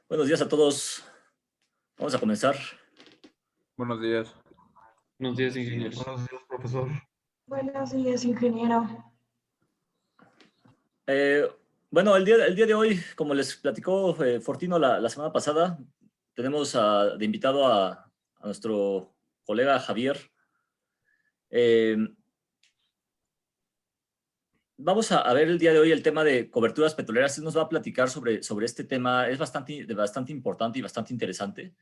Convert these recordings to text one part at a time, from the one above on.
Buenos días a todos. Vamos a comenzar. Buenos días. Buenos días, ingenieros. Buenos días, profesor. Buenos días, ingeniero. Eh, bueno, el día de hoy, como les platicó Fortino la semana pasada, tenemos de invitado a nuestro colega Javier. Vamos a ver el día de hoy el tema de coberturas petroleras. Él nos va a platicar sobre este tema. Es bastante importante y bastante interesante.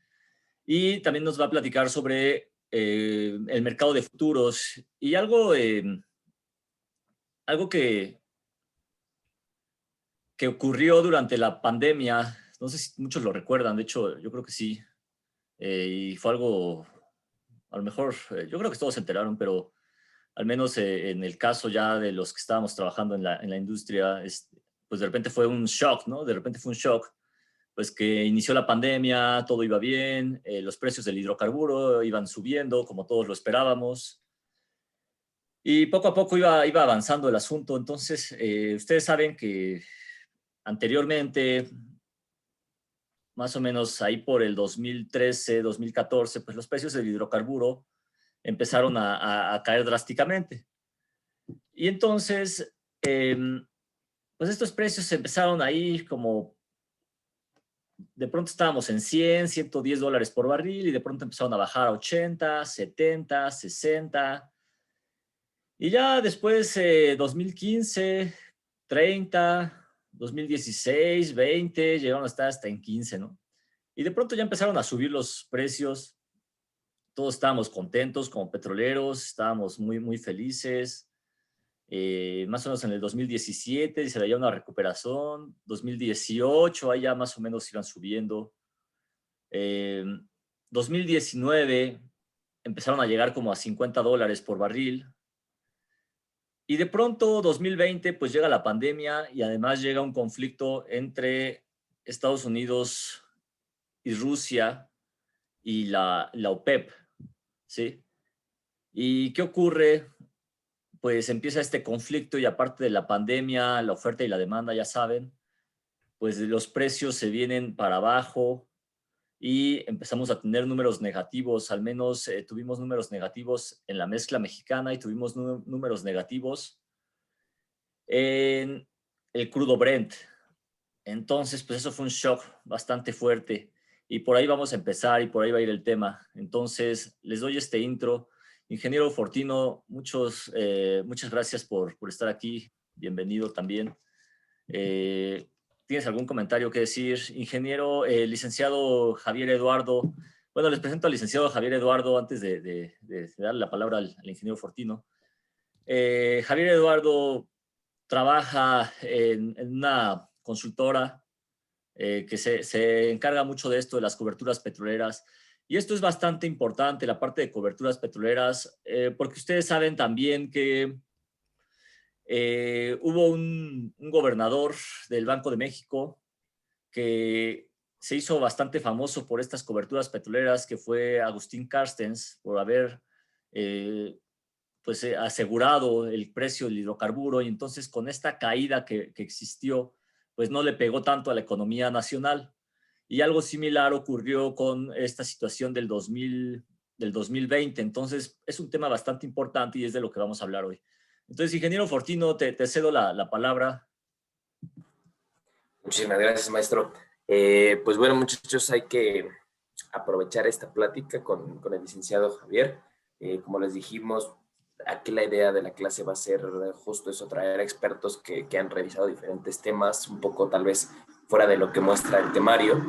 Y también nos va a platicar sobre el mercado de futuros y algo que ocurrió durante la pandemia. No sé si muchos lo recuerdan, de hecho, yo creo que sí. Y fue algo, a lo mejor, yo creo que todos se enteraron, pero al menos en el caso ya de los que estábamos trabajando en la industria, pues de repente fue un shock, ¿no? De repente fue un shock, pues que inició la pandemia, todo iba bien, los precios del hidrocarburo iban subiendo como todos lo esperábamos. Y poco a poco iba avanzando el asunto. Entonces, ustedes saben que anteriormente, más o menos ahí por el 2013, 2014, pues los precios del hidrocarburo empezaron a caer drásticamente. Y entonces, pues estos precios empezaron ahí como, de pronto estábamos en 100, 110 dólares por barril y de pronto empezaron a bajar a 80, 70, 60. Y ya después, 2015, 30, 2016, 20, llegaron a estar hasta en 15, ¿no? Y de pronto ya empezaron a subir los precios. Todos estábamos contentos como petroleros, estábamos muy, muy felices. Más o menos en el 2017 se veía una recuperación. 2018, ahí ya más o menos iban subiendo. 2019 empezaron a llegar como a 50 dólares por barril. Y de pronto, 2020, pues llega la pandemia y además llega un conflicto entre Estados Unidos y Rusia y la OPEP, ¿sí? ¿Y qué ocurre? Pues empieza este conflicto y aparte de la pandemia, la oferta y la demanda, ya saben, pues los precios se vienen para abajo y empezamos a tener números negativos. Al menos tuvimos números negativos en la mezcla mexicana y tuvimos números negativos en el crudo Brent. Entonces, pues eso fue un shock bastante fuerte y por ahí vamos a empezar y por ahí va a ir el tema. Entonces, les doy este intro. Ingeniero Fortino, muchas gracias por estar aquí. Bienvenido también. ¿Tienes algún comentario que decir? Ingeniero, licenciado Javier Eduardo. Bueno, les presento al licenciado Javier Eduardo antes de darle la palabra al ingeniero Fortino. Javier Eduardo trabaja en una consultora que se encarga mucho de esto, de las coberturas petroleras. Y esto es bastante importante, la parte de coberturas petroleras, porque ustedes saben también que hubo un gobernador del Banco de México que se hizo bastante famoso por estas coberturas petroleras, que fue Agustín Carstens, por haber asegurado el precio del hidrocarburo, y entonces con esta caída que existió, pues no le pegó tanto a la economía nacional. Y algo similar ocurrió con esta situación del 2020. Entonces es un tema bastante importante y es de lo que vamos a hablar hoy. Entonces, ingeniero Fortino, te cedo la palabra. Muchísimas gracias, maestro. Pues bueno, muchachos, hay que aprovechar esta plática con el licenciado Javier. Como les dijimos, aquí la idea de la clase va a ser justo eso, traer expertos que han revisado diferentes temas, un poco tal vez fuera de lo que muestra el temario,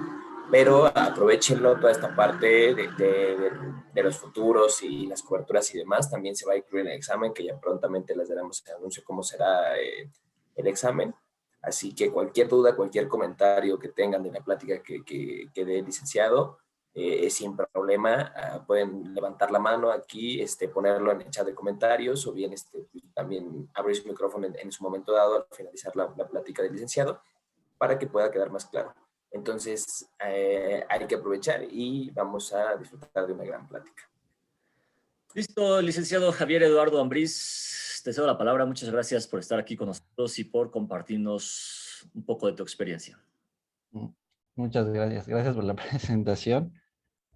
pero aprovechenlo toda esta parte de los futuros y las coberturas y demás. También se va a incluir en el examen, que ya prontamente les daremos el anuncio cómo será el examen. Así que cualquier duda, cualquier comentario que tengan de la plática que dé el licenciado, sin problema, pueden levantar la mano aquí, ponerlo en el chat de comentarios o bien también abrir su micrófono en su momento dado al finalizar la plática del licenciado para que pueda quedar más claro. Entonces, hay que aprovechar y vamos a disfrutar de una gran plática. Listo, licenciado Javier Eduardo Ambriz, te cedo la palabra. Muchas gracias por estar aquí con nosotros y por compartirnos un poco de tu experiencia. Muchas gracias. Gracias por la presentación.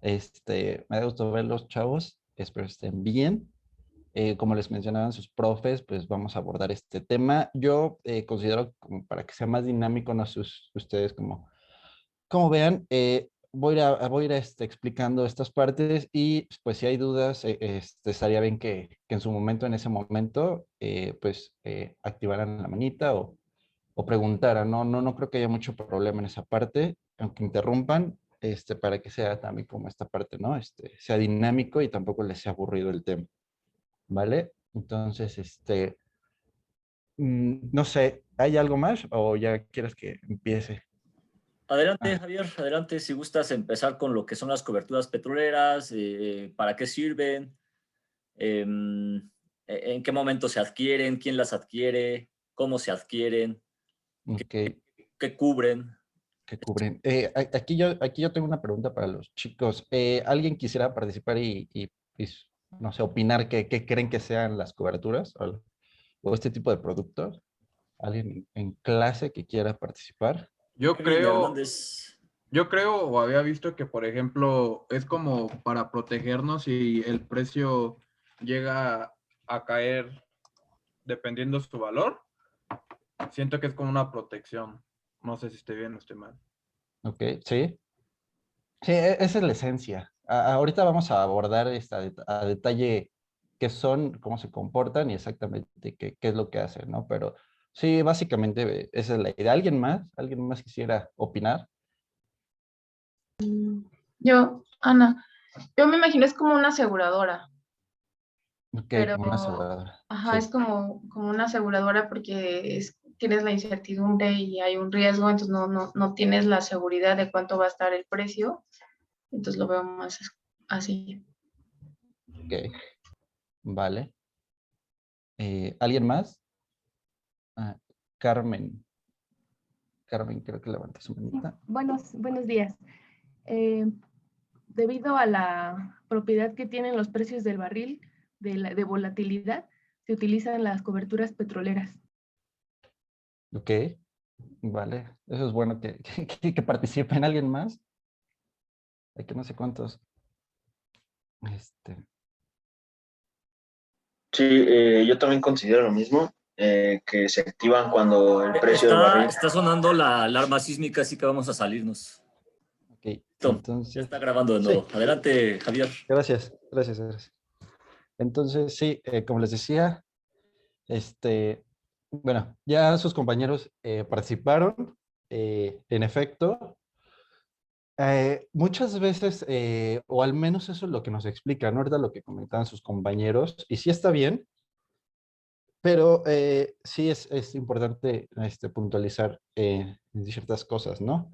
Me da gusto verlos, chavos. Espero estén bien. Como les mencionaban sus profes, pues vamos a abordar este tema. Yo considero como para que sea más dinámico, no sé ustedes como vean, voy a ir explicando estas partes y pues si hay dudas, estaría bien que en su momento, en ese momento, activaran la manita o preguntaran, ¿no? No creo que haya mucho problema en esa parte, aunque interrumpan, para que sea también como esta parte, ¿no? Sea dinámico y tampoco les sea aburrido el tema, ¿vale? Entonces, no sé, ¿hay algo más o ya quieres que empiece? Adelante, Ah, Javier, adelante, si gustas empezar con lo que son las coberturas petroleras, para qué sirven, en qué momento se adquieren, quién las adquiere, cómo se adquieren, ok, qué cubren. que cubren. Aquí yo tengo una pregunta para los chicos. ¿Alguien quisiera participar y, no sé, opinar qué creen que sean las coberturas o este tipo de productos? ¿Alguien en clase que quiera participar? Yo Kevin creo, Hernández. yo creo o había visto que, por ejemplo, es como para protegernos si el precio llega a caer dependiendo su valor. Siento que es como una protección. No sé si estoy bien o estoy mal. Ok, sí. Sí, esa es la esencia. Ahorita vamos a abordar a detalle qué son, cómo se comportan y exactamente qué es lo que hacen, ¿no? Pero sí, básicamente esa es la idea. ¿Alguien más? ¿Alguien más quisiera opinar? Yo, Ana, yo me imagino es como una aseguradora, Ok, pero, como una aseguradora. ajá, es Sí, como una aseguradora porque tienes la incertidumbre y hay un riesgo, entonces no tienes la seguridad de cuánto va a estar el precio, entonces lo veo más así. ok, vale. ¿Alguien más? Ah, Carmen. Carmen, creo que levanta su Sí, manita. buenos días. Eh, Debido a la propiedad que tienen los precios del barril de volatilidad, se utilizan las coberturas petroleras. Ok, vale. Eso es bueno que participen. ¿Alguien más? Hay que no sé cuántos. Este, Sí, yo también considero lo mismo, que se activan cuando el precio del Está, barril. está sonando la alarma sísmica, así que vamos a salirnos. ok, Listo, ya entonces, está grabando de sí, nuevo. Adelante, Javier. gracias. Entonces, sí, como les decía, bueno, ya sus compañeros participaron, en efecto. Muchas veces, o al menos eso es lo que nos explican, ¿no? Ahorita lo que comentaban sus compañeros, y sí está bien, pero sí es importante puntualizar ciertas cosas, ¿no?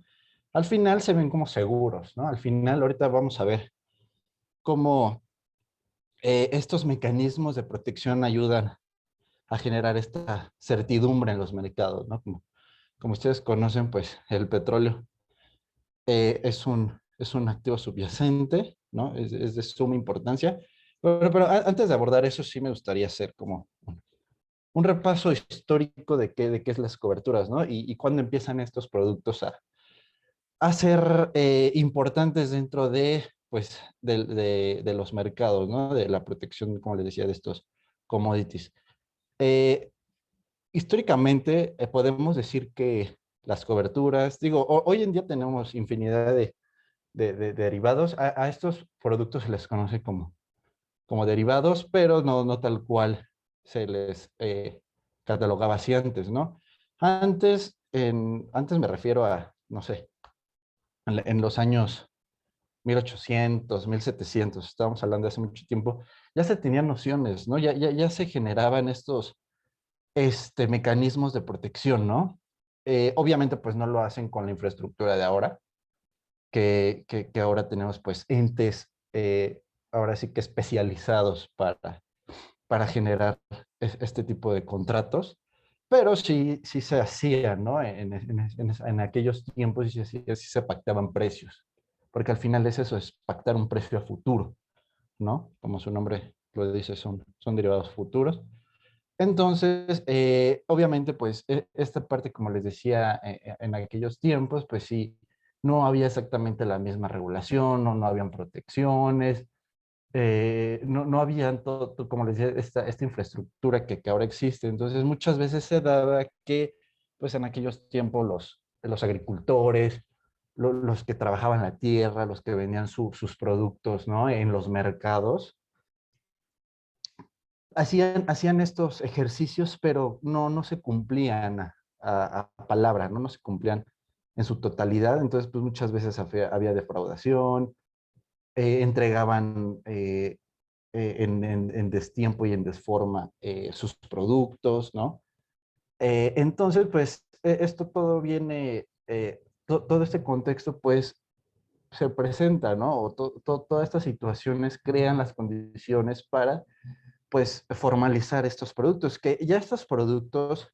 Al final se ven como seguros, ¿no? Al final, ahorita vamos a ver cómo estos mecanismos de protección ayudan a generar esta certidumbre en los mercados, ¿no? Como ustedes conocen, pues el petróleo es un activo subyacente, ¿no? Es de suma importancia. Pero antes de abordar eso, sí me gustaría hacer como un repaso histórico de qué es las coberturas, ¿no? Y cuándo empiezan estos productos a ser importantes dentro pues, de los mercados, ¿no? De la protección, como les decía, de estos commodities. Eh, Históricamente, podemos decir que las coberturas, digo, hoy en día tenemos infinidad de derivados. A estos productos se les conoce como derivados, pero no tal cual se les catalogaba así antes, ¿no? Antes me refiero a, no sé, en los años 1800, 1700, estábamos hablando de hace mucho tiempo, ya se tenían nociones, ¿no? Ya se generaban estos mecanismos de protección, ¿no? Obviamente, pues no lo hacen con la infraestructura de ahora, que ahora tenemos pues entes, ahora sí que especializados para generar este tipo de contratos, pero sí se hacía, ¿no? En aquellos tiempos sí se pactaban precios, porque al final es eso, es pactar un precio a futuro, ¿no? Como su nombre lo dice, son derivados futuros. Entonces, obviamente, pues esta parte, como les decía, en aquellos tiempos, pues sí, no había exactamente la misma regulación, no habían protecciones, no habían todo, como les decía, esta infraestructura que ahora existe. Entonces, muchas veces se daba que, pues en aquellos tiempos, los agricultores, los que trabajaban la tierra, los que vendían sus productos, ¿no? En los mercados, hacían estos ejercicios, pero no se cumplían a palabra, ¿no? No se cumplían en su totalidad. Entonces, pues muchas veces había defraudación, entregaban en destiempo y en desforma sus productos, ¿no? Entonces, pues esto todo viene, todo este contexto, pues se presenta, ¿no? O todas estas situaciones crean las condiciones para, pues, formalizar estos productos, que ya estos productos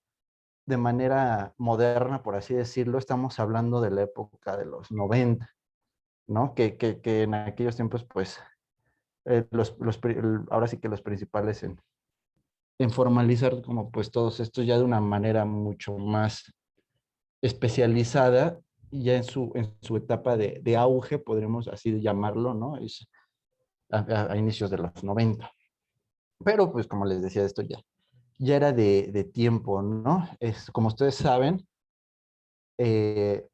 de manera moderna, por así decirlo, estamos hablando de la época de los 90, ¿no? Que en aquellos tiempos, pues, ahora sí que los principales en formalizar como pues todos estos ya de una manera mucho más especializada y ya en su etapa de auge, podríamos así llamarlo, ¿no? Es a inicios de los 90. Pero pues como les decía, esto ya era de tiempo, ¿no? Como ustedes saben, pues,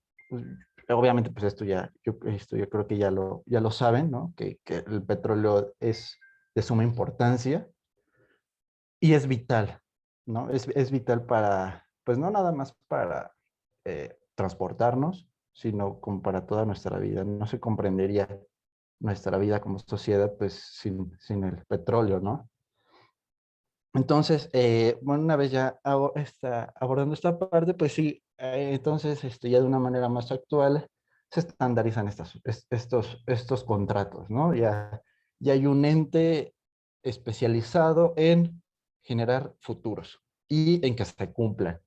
obviamente pues esto yo creo que ya lo saben, ¿no? Que el petróleo es de suma importancia y es vital, ¿no? Es vital para, pues no nada más para transportarnos, sino como para toda nuestra vida. No se comprendería nuestra vida como sociedad, pues sin el petróleo, ¿no? Entonces, bueno, una vez ya abordando esta parte, pues sí, entonces ya de una manera más actual se estandarizan estos contratos, ¿no? Ya hay un ente especializado en generar futuros y en que se cumplan.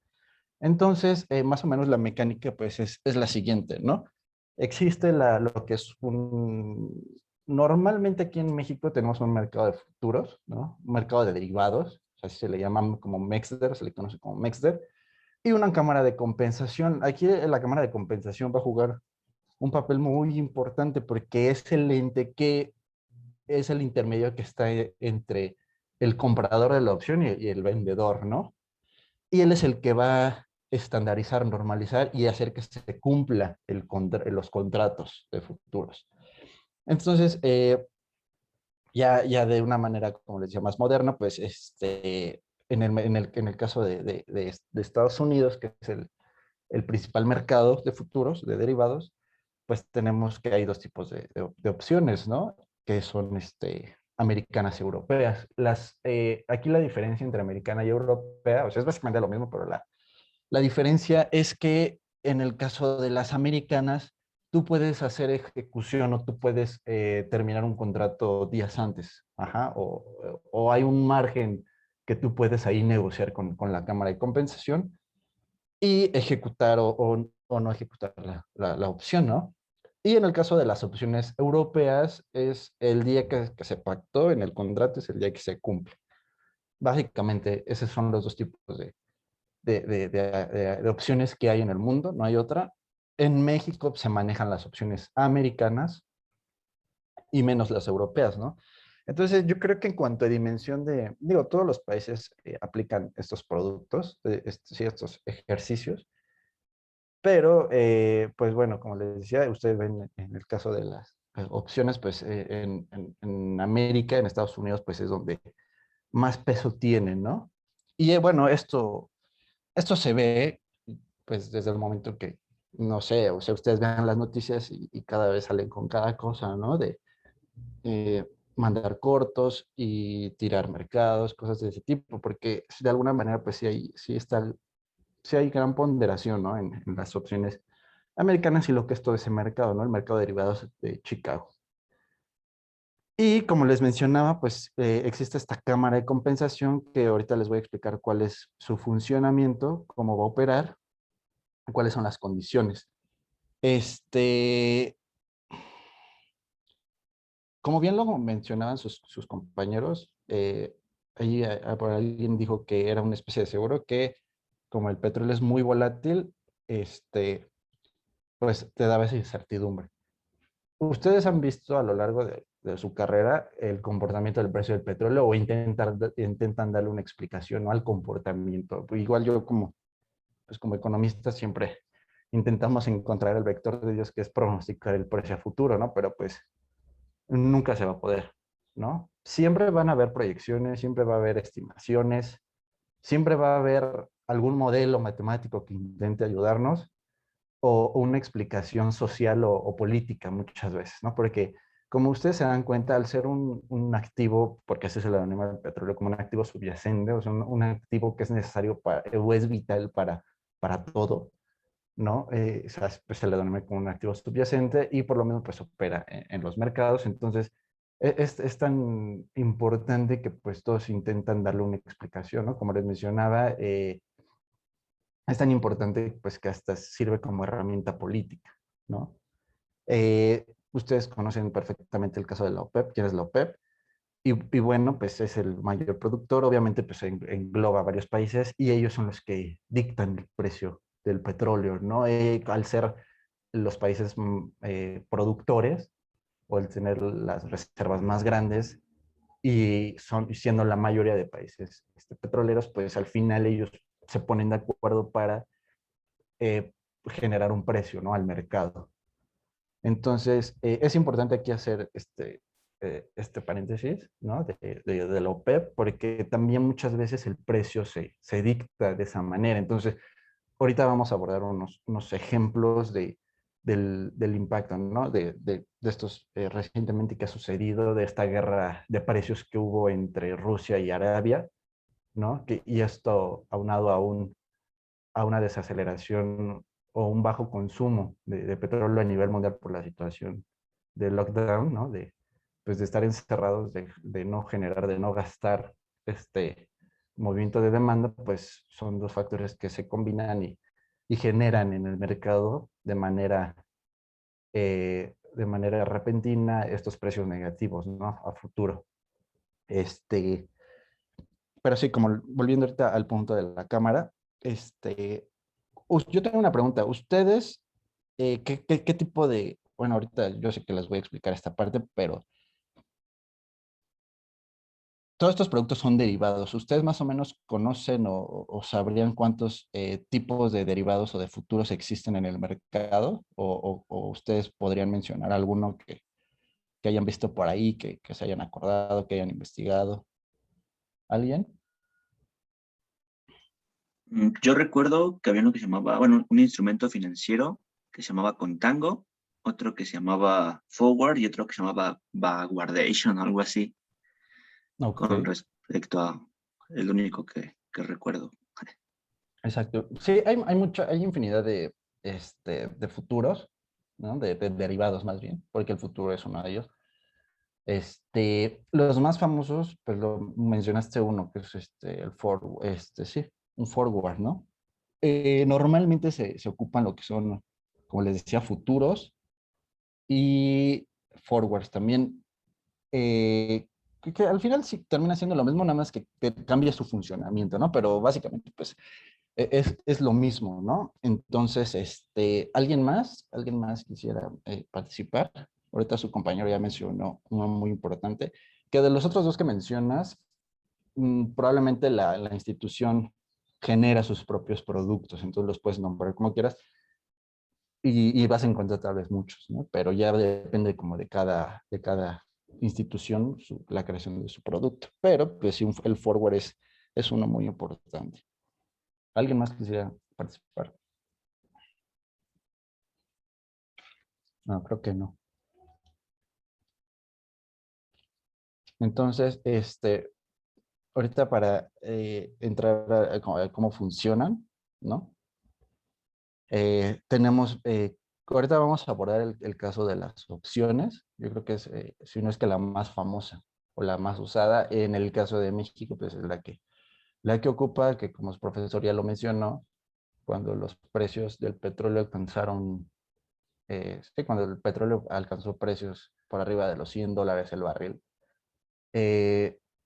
Entonces, más o menos la mecánica, pues, es la siguiente, ¿no? Existe lo que es Normalmente aquí en México tenemos un mercado de futuros, ¿no? Un mercado de derivados, así se le llama como MEXDER, se le conoce como MEXDER, y una cámara de compensación. Aquí la cámara de compensación va a jugar un papel muy importante porque es el ente que es el intermedio que está entre el comprador de la opción y el vendedor, ¿no? Y él es el que va a estandarizar, normalizar y hacer que se cumpla los contratos de futuros. Entonces, ya de una manera, como les decía, más moderna, pues en el caso de Estados Unidos, que es el principal mercado de futuros, de derivados, pues tenemos que hay dos tipos de opciones, ¿no? Que son americanas y europeas. Aquí la diferencia entre americana y europea, o sea, es básicamente lo mismo, pero la diferencia es que en el caso de las americanas, tú puedes hacer ejecución o tú puedes terminar un contrato días antes, ajá, o hay un margen que tú puedes ahí negociar con la Cámara de Compensación y ejecutar o no ejecutar la opción, ¿no? Y en el caso de las opciones europeas, es el día que se pactó en el contrato, es el día que se cumple. Básicamente, esos son los dos tipos de opciones que hay en el mundo, no hay otra. En México se manejan las opciones americanas y menos las europeas, ¿no? Entonces, yo creo que en cuanto a dimensión digo, todos los países aplican estos productos, sí, estos ejercicios, pero, pues bueno, como les decía, ustedes ven en el caso de las opciones, pues en América, en Estados Unidos, pues es donde más peso tienen, ¿no? Y bueno, esto se ve, pues desde el momento que, no sé, o sea, ustedes vean las noticias y cada vez salen con cada cosa, ¿no? De mandar cortos y tirar mercados, cosas de ese tipo, porque de alguna manera, pues sí hay gran ponderación, ¿no? En las opciones americanas y lo que es todo ese mercado, ¿no? El mercado de derivados de Chicago. Y como les mencionaba, pues existe esta cámara de compensación que ahorita les voy a explicar cuál es su funcionamiento, cómo va a operar, cuáles son las condiciones. Como bien lo mencionaban sus compañeros, ahí por alguien dijo que era una especie de seguro que como el petróleo es muy volátil, este, pues te daba esa incertidumbre. ¿Ustedes han visto a lo largo de su carrera el comportamiento del precio del petróleo o intentan darle una explicación, ¿no?, al comportamiento? Igual yo como economista siempre intentamos encontrar el vector de Dios, que es pronosticar el precio a futuro, ¿no? Pero pues nunca se va a poder, ¿no? Siempre van a haber proyecciones, siempre va a haber estimaciones, siempre va a haber algún modelo matemático que intente ayudarnos, o una explicación social o política muchas veces, ¿no? Porque como ustedes se dan cuenta, al ser un activo, porque así se le denomina el petróleo, como un activo subyacente, o sea, un activo que es necesario o es vital para todo, ¿no? O sea, pues se le denomina como un activo subyacente y por lo menos pues opera en los mercados. Entonces, es tan importante que pues todos intentan darle una explicación, ¿no? Como les mencionaba, es tan importante pues que hasta sirve como herramienta política, ¿no? Ustedes conocen perfectamente el caso de la OPEP. ¿Quién es la OPEP? Y bueno, pues es el mayor productor, obviamente pues engloba varios países y ellos son los que dictan el precio del petróleo, ¿no? Al ser los países productores o al tener las reservas más grandes y siendo la mayoría de países petroleros, pues al final ellos se ponen de acuerdo para generar un precio, ¿no?, al mercado. Entonces, es importante aquí hacer este paréntesis, ¿no?, de la OPEP, porque también muchas veces el precio se dicta de esa manera. Entonces, ahorita vamos a abordar unos ejemplos del impacto, ¿no?, de estos recientemente que ha sucedido, de esta guerra de precios que hubo entre Rusia y Arabia, ¿no? Y esto aunado a una desaceleración o un bajo consumo de petróleo a nivel mundial por la situación de lockdown, ¿no? Pues de estar encerrados, de no generar, de no gastar este movimiento de demanda, pues son dos factores que se combinan y generan en el mercado de manera repentina estos precios negativos, ¿no?, a futuro. Pero sí, como volviendo ahorita al punto de la cámara, yo tengo una pregunta. ¿Ustedes qué tipo bueno, ahorita yo sé que les voy a explicar esta parte, pero todos estos productos son derivados. ¿Ustedes más o menos conocen o sabrían cuántos tipos de derivados o de futuros existen en el mercado? ¿O ustedes podrían mencionar alguno que hayan visto por ahí, que se hayan acordado, que hayan investigado? ¿Alguien? Yo recuerdo que había uno que se llamaba, bueno, un instrumento financiero que se llamaba Contango, otro que se llamaba Forward y otro que se llamaba Backwardation, algo así, Ok, con respecto a el único que recuerdo. exacto. Sí, hay infinidad de futuros, ¿no? De derivados más bien, porque el futuro es uno de ellos. Los más famosos, pues lo mencionaste uno, que es sí, un forward, ¿no? Normalmente se ocupan lo que son, como les decía, futuros y forwards también, que al final sí termina siendo lo mismo, nada más que cambia su funcionamiento, ¿no? Pero básicamente, pues, es lo mismo, ¿no? Entonces, ¿alguien más quisiera participar? Ahorita su compañero ya mencionó uno muy importante, que de los otros dos que mencionas, probablemente la institución genera sus propios productos, entonces los puedes nombrar como quieras y vas a encontrar tal vez muchos, ¿no? Pero ya depende como de cada institución la creación de su producto. Pero pues sí, el forward es uno muy importante. ¿Alguien más quisiera participar? No, creo que no. Entonces, ahorita para entrar a cómo funcionan, ¿no? Ahorita vamos a abordar el caso de las opciones. Yo creo que es, si no es que la más famosa o la más usada, en el caso de México, pues es la que ocupa, que como su profesor ya lo mencionó, cuando los precios del petróleo sí, cuando el petróleo alcanzó precios por arriba de los $100 el barril,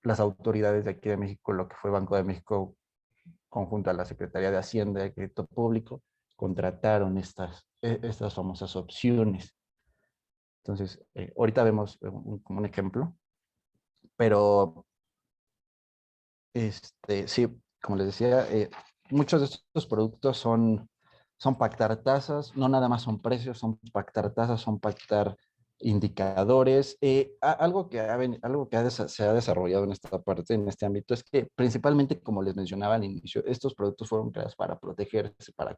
las autoridades de aquí de México, lo que fue Banco de México, conjunto a la Secretaría de Hacienda y Crédito Público, contrataron estas famosas opciones. Entonces, ahorita vemos como un ejemplo, pero sí, como les decía, muchos de estos productos son pactar tasas, no nada más son precios, son pactar tasas, son pactar indicadores. Algo que, se ha desarrollado en esta parte, en este ámbito, es que principalmente, como les mencionaba al inicio, estos productos fueron creados para protegerse, para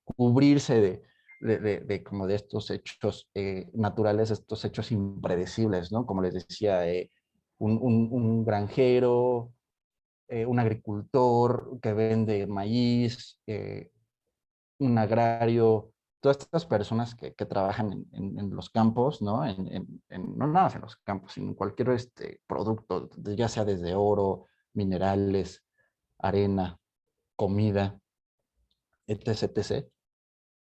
cubrirse como de estos hechos naturales, estos hechos impredecibles, ¿no? Como les decía, un granjero, un agricultor que vende maíz, un agrario, todas estas personas que trabajan en los campos, ¿no? No nada más en los campos, sino en cualquier producto, ya sea desde oro, minerales, arena, comida, etc., etc.,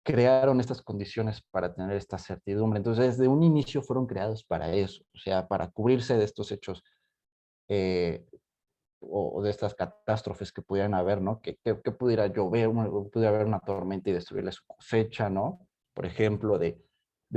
crearon estas condiciones para tener esta certidumbre. Entonces, desde un inicio fueron creados para eso, o sea, para cubrirse de estos hechos eh, o de estas catástrofes que pudieran haber, ¿no? Que pudiera llover, pudiera haber una tormenta y destruirle su cosecha, ¿no? Por ejemplo, de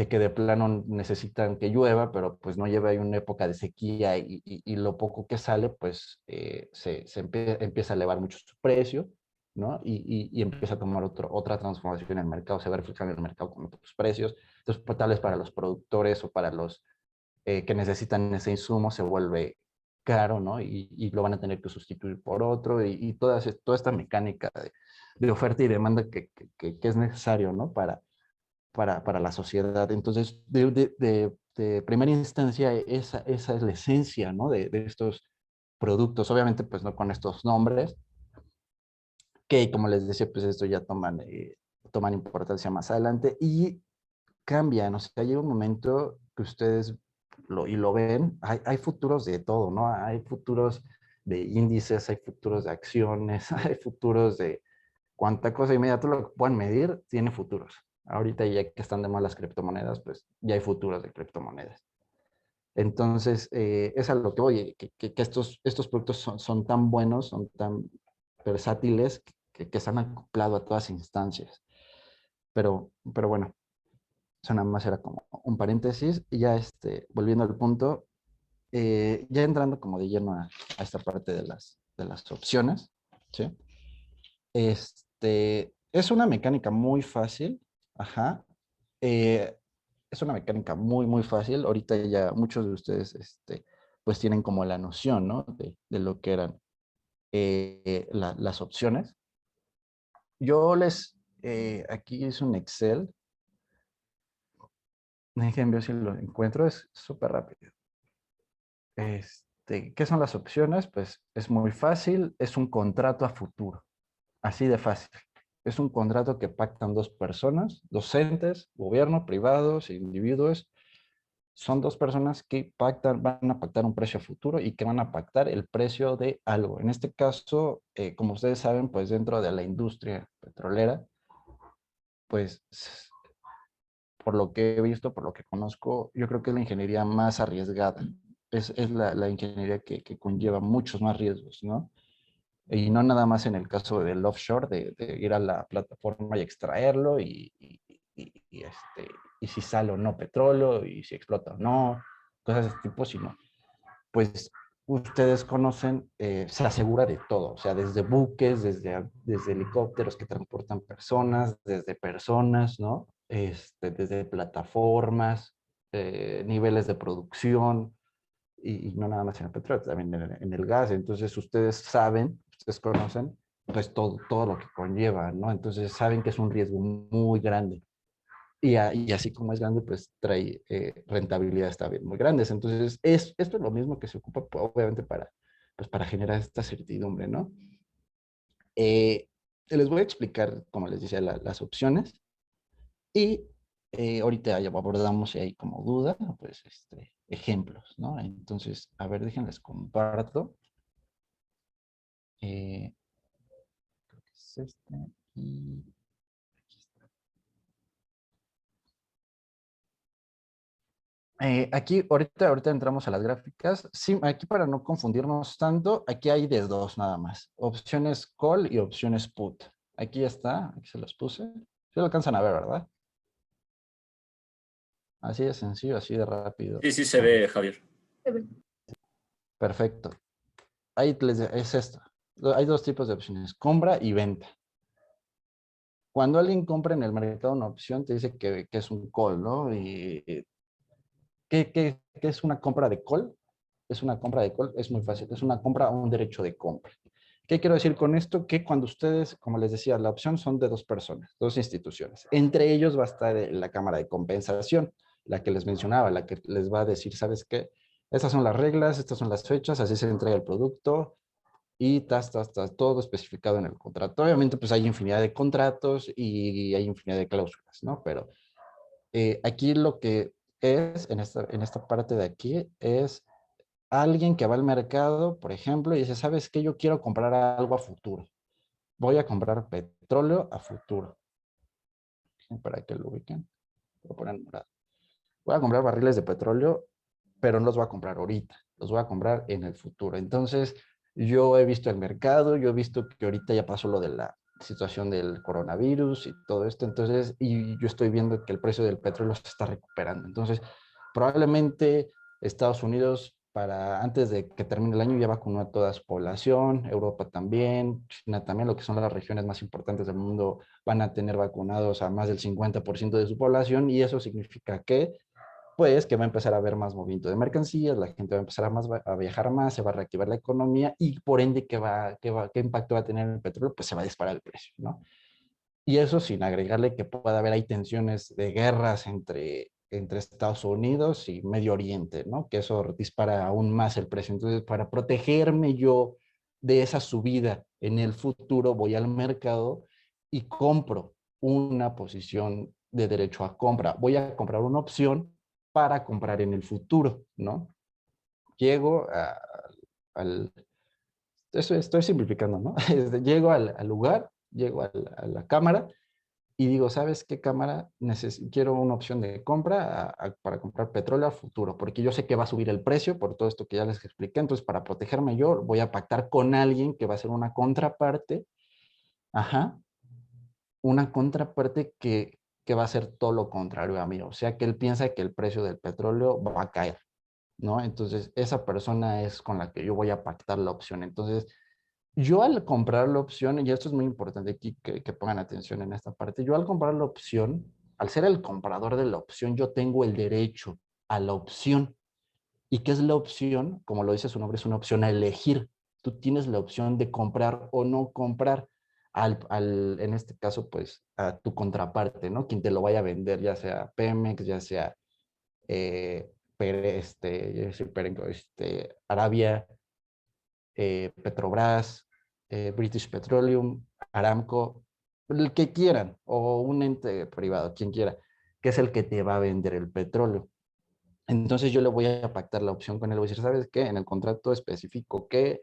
que de plano necesitan que llueva, pero pues no lleva ahí una época de sequía y lo poco que sale, pues empieza a elevar mucho su precio, ¿no? Y empieza a tomar otra transformación en el mercado, se va a reflejar en el mercado con otros precios. Entonces, pues, tal vez para los productores o para los que necesitan ese insumo se vuelve caro, ¿no? Y lo van a tener que sustituir por otro y toda esta mecánica de oferta y demanda que es necesario, ¿no? Para la sociedad. Entonces, de primera instancia, esa es la esencia, ¿no? De estos productos. Obviamente, pues no con estos nombres, que como les decía, pues esto ya toman importancia más adelante y cambian. O sea, llega un momento que ustedes lo ven, hay futuros de todo, ¿no? Hay futuros de índices, hay futuros de acciones, hay futuros de cuánta cosa y media, todo lo que puedan medir, tiene futuros. Ahorita ya que están de moda las criptomonedas, pues ya hay futuros de criptomonedas. Entonces, es a lo que voy, que estos productos son tan buenos, son tan versátiles, que se han acoplado a todas instancias. Pero bueno, eso nada más era como un paréntesis. Y ya volviendo al punto, ya entrando como de lleno a esta parte de las opciones, ¿sí? Es una mecánica muy fácil, ajá. Es una mecánica muy, muy fácil. Ahorita ya muchos de ustedes, pues tienen como la noción, ¿no? De lo que eran las opciones. Yo aquí es un Excel. Déjenme ver si lo encuentro, es súper rápido. ¿Qué son las opciones? Pues es muy fácil, es un contrato a futuro, así de fácil. Es un contrato que pactan dos personas, docentes, gobierno, privados, individuos. Son dos personas que van a pactar un precio a futuro y que van a pactar el precio de algo. En este caso, como ustedes saben, pues dentro de la industria petrolera, pues por lo que he visto, por lo que conozco, yo creo que es la ingeniería más arriesgada. Es la ingeniería que conlleva muchos más riesgos, ¿no? Y no nada más en el caso del offshore, de ir a la plataforma y extraerlo y si sale o no petróleo y si explota o no, cosas de ese tipo, sino pues ustedes conocen, se asegura de todo, o sea, desde buques, desde helicópteros que transportan personas, desde personas, ¿no? Desde plataformas, niveles de producción, y no nada más en el petróleo, también en el gas. Entonces ustedes saben, ustedes conocen, pues todo lo que conlleva, ¿no? Entonces saben que es un riesgo muy grande. Y así como es grande, pues trae rentabilidades también muy grandes. Entonces, esto es lo mismo que se ocupa, pues, obviamente, pues, para generar esta certidumbre, ¿no? Eh, Les voy a explicar, como les decía, las opciones y ahorita ya abordamos si hay como duda, pues, ejemplos, ¿no? Entonces, a ver, déjenles comparto. Creo que es y aquí, ahorita entramos a las gráficas. Sí, aquí para no confundirnos tanto, aquí hay de dos nada más. Opciones call y opciones put. Aquí está, aquí se los puse. Sí lo alcanzan a ver, ¿verdad? Así de sencillo, así de rápido. Sí, sí se ve, Javier. Perfecto. Ahí es esto. Hay dos tipos de opciones, compra y venta. Cuando alguien compra en el mercado una opción, te dice que es un call, ¿no? Y ¿qué es una compra de call? Es una compra de call, es muy fácil, es una compra a un derecho de compra. ¿Qué quiero decir con esto? Que cuando ustedes, como les decía, la opción son de dos personas, dos instituciones. Entre ellos va a estar la Cámara de Compensación, la que les mencionaba, la que les va a decir, ¿sabes qué? Estas son las reglas, estas son las fechas, así se entrega el producto y todo especificado en el contrato. Obviamente, pues hay infinidad de contratos y hay infinidad de cláusulas, ¿no? Pero aquí lo que es, en esta parte de aquí, es alguien que va al mercado, por ejemplo, y dice, ¿sabes qué? Yo quiero comprar algo a futuro. Voy a comprar petróleo a futuro. Para que lo ubiquen. Voy a poner morado. Voy a comprar barriles de petróleo, pero no los voy a comprar ahorita. Los voy a comprar en el futuro. Entonces, yo he visto el mercado, yo he visto que ahorita ya pasó lo de la situación del coronavirus y todo esto. Entonces, y yo estoy viendo que el precio del petróleo se está recuperando. Entonces, probablemente Estados Unidos, para antes de que termine el año, ya vacunó a toda su población, Europa también, China también, lo que son las regiones más importantes del mundo, van a tener vacunados a más del 50% de su población, y eso significa que pues que va a empezar a haber más movimiento de mercancías, la gente va a empezar a viajar más, se va a reactivar la economía y por ende, ¿qué impacto va a tener el petróleo? Pues se va a disparar el precio, ¿no? Y eso sin agregarle que pueda haber ahí tensiones de guerras entre Estados Unidos y Medio Oriente, ¿no? Que eso dispara aún más el precio. Entonces, para protegerme yo de esa subida en el futuro, voy al mercado y compro una posición de derecho a compra. Voy a comprar una opción para comprar en el futuro, ¿no? Llego al... Eso estoy simplificando, ¿no? Llego al lugar, llego a la cámara y digo, ¿sabes qué, cámara? Quiero una opción de compra para comprar petróleo a futuro, porque yo sé que va a subir el precio por todo esto que ya les expliqué. Entonces, para protegerme yo, voy a pactar con alguien que va a ser una contraparte, ajá, una contraparte que va a ser todo lo contrario a mí. O sea, que él piensa que el precio del petróleo va a caer, ¿no? Entonces, esa persona es con la que yo voy a pactar la opción. Entonces, yo al comprar la opción, y esto es muy importante aquí que pongan atención en esta parte, yo al comprar la opción, al ser el comprador de la opción, yo tengo el derecho a la opción. ¿Y qué es la opción? Como lo dice su nombre, es una opción a elegir. Tú tienes la opción de comprar o no comprar en este caso, pues, a tu contraparte, ¿no? Quien te lo vaya a vender, ya sea Pemex, ya sea Arabia, Petrobras, British Petroleum, Aramco, el que quieran, o un ente privado, quien quiera, que es el que te va a vender el petróleo. Entonces yo le voy a pactar la opción con él, voy a decir, ¿sabes qué? En el contrato específico que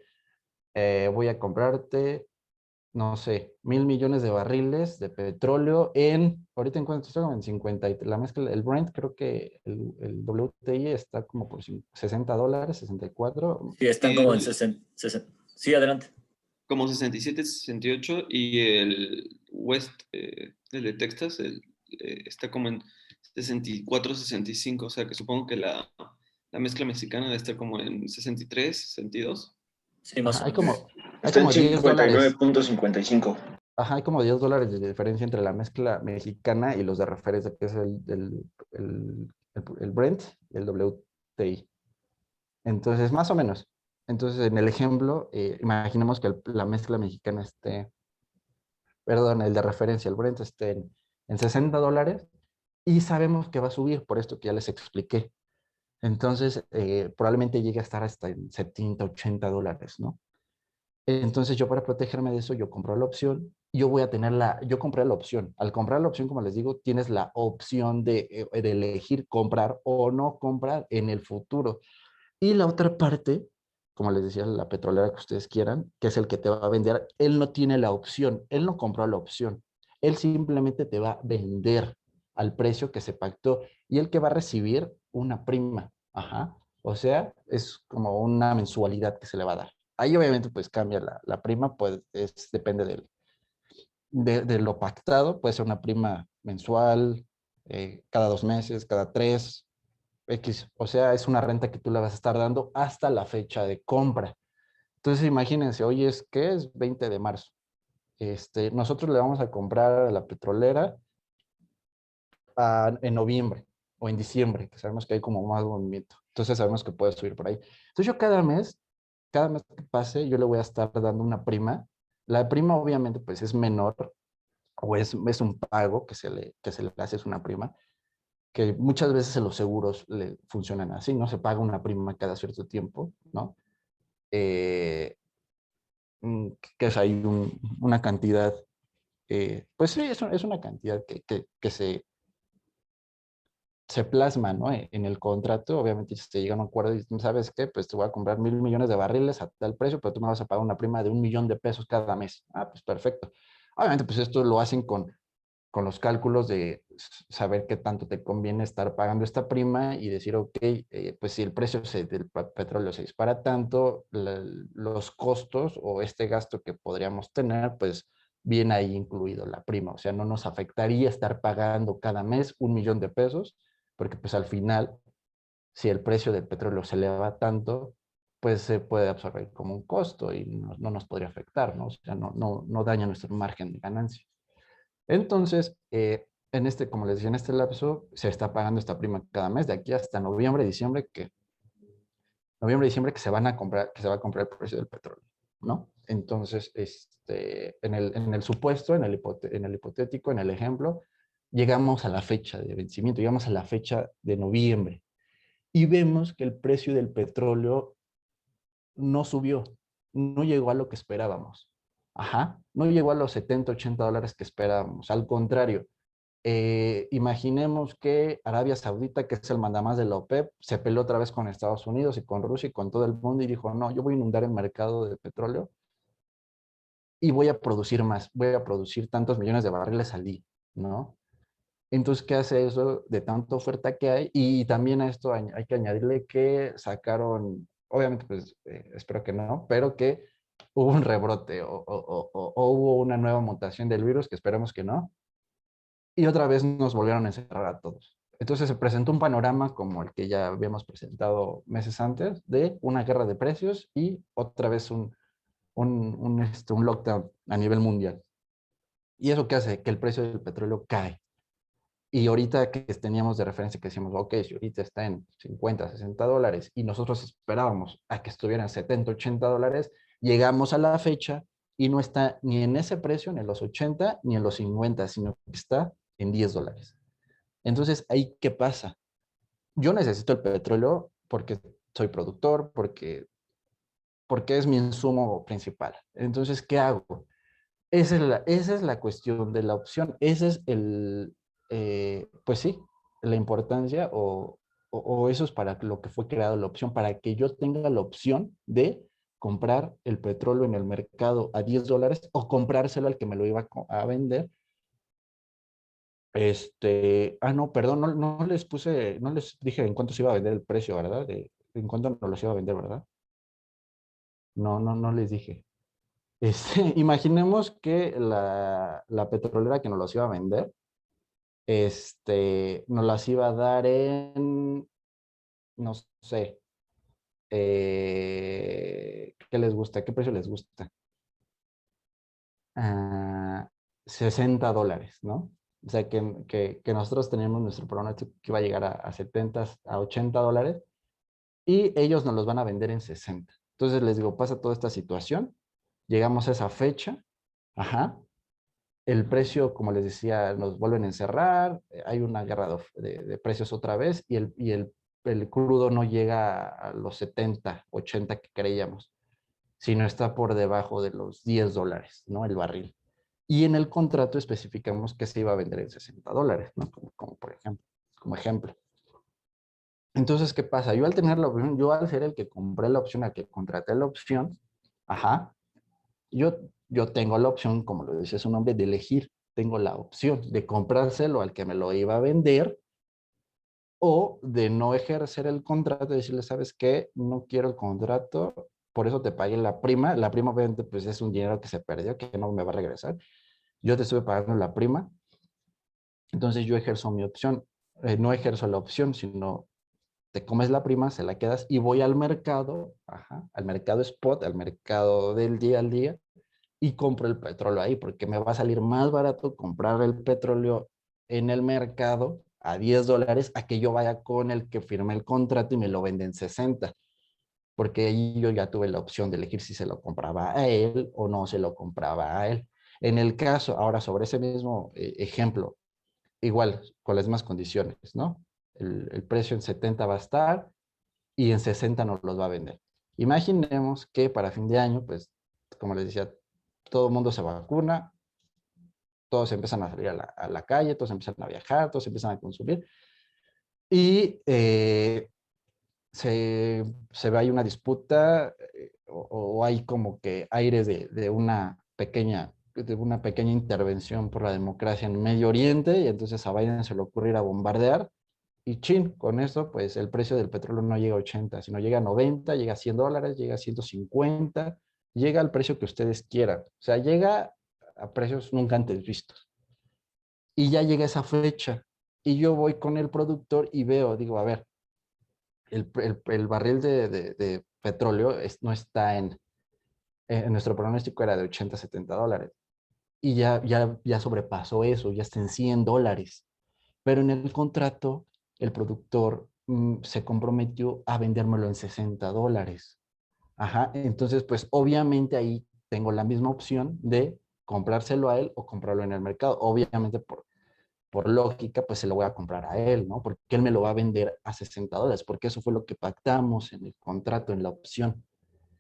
voy a comprarte, no sé, 1,000 millones de barriles de petróleo ahorita en cuánto está, en 50, la mezcla, el Brent, creo que el WTI está como por $60, 64. Sí, están como en 60. Sí, adelante. Como 67, 68 y el West, el de Texas, está como en 64, 65, o sea que supongo que la mezcla mexicana debe estar como en 63, 62. Sí, más Ajá, o hay menos. Está en como $10. 59.55. Ajá, hay como $10 de diferencia entre la mezcla mexicana y los de referencia, que es el Brent y el WTI. Entonces, más o menos. Entonces, en el ejemplo, imaginemos que la mezcla mexicana el de referencia, el Brent esté en $60 y sabemos que va a subir por esto que ya les expliqué. Entonces, probablemente llegue a estar hasta en $70, $80, ¿no? Entonces yo, para protegerme de eso, yo compro la opción. Yo compré la opción. Al comprar la opción, como les digo, tienes la opción de elegir comprar o no comprar en el futuro. Y la otra parte, como les decía, la petrolera que ustedes quieran, que es el que te va a vender, él no tiene la opción, él no compró la opción. Él simplemente te va a vender al precio que se pactó y el que va a recibir una prima. Ajá. O sea, es como una mensualidad que se le va a dar. Ahí obviamente pues cambia la prima, pues depende de lo pactado, puede ser una prima mensual, cada 2 meses, cada 3, X. O sea, es una renta que tú le vas a estar dando hasta la fecha de compra. Entonces, imagínense, hoy es, ¿qué es? 20 de marzo. Nosotros le vamos a comprar a la petrolera en noviembre o en diciembre, que sabemos que hay como más movimiento. Entonces sabemos que puede subir por ahí. Entonces yo cada mes que pase, yo le voy a estar dando una prima. La prima obviamente pues es menor o es un pago que se le hace, es una prima, que muchas veces en los seguros le funcionan así, ¿no? Se paga una prima cada cierto tiempo, ¿no? Eh, que es ahí una cantidad, pues sí, es una cantidad que se plasma, ¿no? En el contrato. Obviamente si te llega a un acuerdo y sabes qué, pues te voy a comprar 1,000,000,000 de barriles a tal precio, pero tú me vas a pagar una prima de 1,000,000 de pesos cada mes. Ah, pues perfecto. Obviamente pues esto lo hacen con los cálculos de saber qué tanto te conviene estar pagando esta prima y decir, ok, pues si el precio del petróleo se dispara tanto, los costos o este gasto que podríamos tener, pues viene ahí incluido la prima. O sea, no nos afectaría estar pagando cada mes 1,000,000 de pesos, porque pues al final, si el precio del petróleo se eleva tanto, pues se puede absorber como un costo y no nos podría afectar, ¿no? O sea, no daña nuestro margen de ganancia. Entonces, como les decía, en este lapso se está pagando esta prima cada mes, de aquí hasta noviembre, diciembre, que se van a comprar, que se va a comprar el precio del petróleo, ¿no? Entonces, en el supuesto, en el hipotético, en el ejemplo, llegamos a la fecha de vencimiento, llegamos a la fecha de noviembre y vemos que el precio del petróleo no subió, no llegó a lo que esperábamos. Ajá, no llegó a los 70, $80 que esperábamos. Al contrario, imaginemos que Arabia Saudita, que es el mandamás de la OPEP, se peleó otra vez con Estados Unidos y con Rusia y con todo el mundo y dijo, no, yo voy a inundar el mercado de petróleo y voy a producir más, voy a producir tantos millones de barriles al día, ¿no? Entonces, ¿qué hace eso de tanta oferta que hay? Y también a esto hay que añadirle que sacaron, obviamente, pues espero que no, pero que hubo un rebrote o hubo una nueva mutación del virus, que esperemos que no, y otra vez nos volvieron a encerrar a todos. Entonces se presentó un panorama como el que ya habíamos presentado meses antes, de una guerra de precios y otra vez un lockdown a nivel mundial. ¿Y eso qué hace? Que el precio del petróleo cae. Y ahorita que teníamos de referencia que decíamos, ok, si ahorita está en 50, $60 y nosotros esperábamos a que estuviera en 70, $80, llegamos a la fecha y no está ni en ese precio, ni en los 80, ni en los 50, sino que está en $10. Entonces, ¿ahí qué pasa? Yo necesito el petróleo porque soy productor, porque es mi insumo principal. Entonces, ¿qué hago? Esa es la cuestión de la opción. Ese es pues sí, la importancia o eso es para lo que fue creado la opción, para que yo tenga la opción de comprar el petróleo en el mercado a $10 o comprárselo al que me lo iba a vender. No, perdón, no les puse, no les dije en cuánto se iba a vender el precio, ¿verdad? En cuánto nos los iba a vender, ¿verdad? No les dije. Imaginemos que la petrolera que nos los iba a vender, nos las iba a dar en, no sé, ¿qué les gusta? ¿Qué precio les gusta? Ah, $60, ¿no? O sea, que nosotros teníamos nuestro pronóstico que iba a llegar a 70, a $80 y ellos nos los van a vender en 60. Entonces les digo, pasa toda esta situación, llegamos a esa fecha, ajá, el precio, como les decía, nos vuelven a encerrar, hay una guerra de precios otra vez y el crudo no llega a los 70, 80 que creíamos, sino está por debajo de los $10, ¿no? El barril. Y en el contrato especificamos que se iba a vender en $60, ¿no? Como por ejemplo, como ejemplo. Entonces, ¿qué pasa? Yo al tener la opción, yo al ser el que compré la opción, al que contraté la opción, ajá, yo tengo la opción, como lo dice su nombre, de elegir. Tengo la opción de comprárselo al que me lo iba a vender o de no ejercer el contrato y decirle, ¿sabes qué? No quiero el contrato, por eso te pagué la prima. La prima obviamente pues es un dinero que se perdió, que no me va a regresar. yo te estuve pagando la prima, entonces yo ejerzo mi opción, no ejerzo la opción, sino te comes la prima, se la quedas y voy al mercado, al mercado spot, al mercado del día al día y compro el petróleo ahí porque me va a salir más barato comprar el petróleo en el mercado a $10 a que yo vaya con el que firme el contrato y me lo vende en 60, porque ahí yo ya tuve la opción de elegir si se lo compraba a él o no se lo compraba a él. En el caso, ahora sobre ese mismo ejemplo, igual, con las mismas condiciones, ¿no? El precio en 70 va a estar y en 60 nos los va a vender. Imaginemos que para fin de año, pues, como les decía, todo el mundo se vacuna, todos empiezan a salir a la calle, todos empiezan a viajar, todos empiezan a consumir y se ve ahí una disputa o hay como que aires de una pequeña intervención por la democracia en Medio Oriente y entonces a Biden se le ocurre ir a bombardear y chin, con eso pues el precio del petróleo no llega a 80, sino llega a 90, llega a $100, llega a 150, llega al precio que ustedes quieran. O sea, llega a precios nunca antes vistos. Y ya llega esa fecha y yo voy con el productor y veo, digo, a ver, el barril de petróleo no está en nuestro pronóstico era de 80, $70. Y ya sobrepasó eso, ya está en $100. Pero en el contrato, el productor se comprometió a vendérmelo en $60. Ajá, entonces, pues obviamente ahí tengo la misma opción de comprárselo a él o comprarlo en el mercado. Obviamente por lógica, pues se lo voy a comprar a él, ¿no? Porque él me lo va a vender a $60, porque eso fue lo que pactamos en el contrato, en la opción.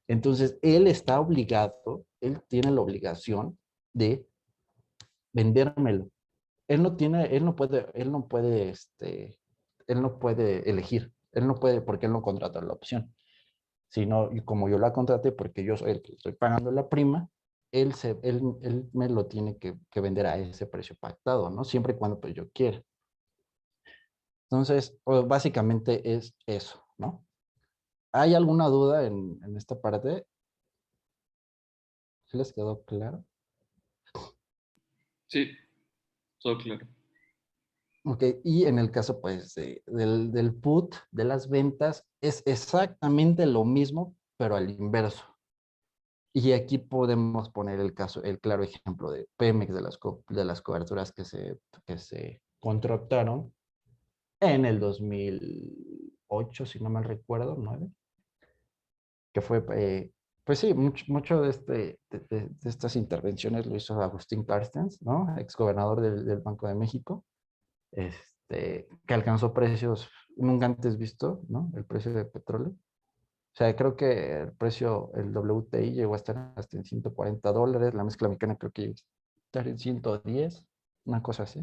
Entonces, él está obligado, él tiene la obligación de vendérmelo. Él no puede elegir, él no puede porque él no contrata la opción, sino y como yo la contraté porque yo soy el que estoy pagando la prima, él me lo tiene que vender a ese precio pactado, ¿no? Siempre y cuando pues yo quiera. Entonces, pues, básicamente es eso, ¿no? ¿Hay alguna duda en esta parte? ¿Sí les quedó claro? Sí, todo claro. Ok, y en el caso pues del put, de las ventas, es exactamente lo mismo, pero al inverso. Y aquí podemos poner el claro ejemplo de Pemex, de las coberturas que se contrataron en el 2008, si no mal recuerdo, 9, que fue, pues sí, mucho de estas intervenciones lo hizo Agustín Carstens, ¿no? Exgobernador del Banco de México, que alcanzó precios nunca antes visto, ¿no? El precio del petróleo. O sea, creo que el WTI llegó a estar hasta en $140, la mezcla mexicana creo que llegó a estar en 110, una cosa así.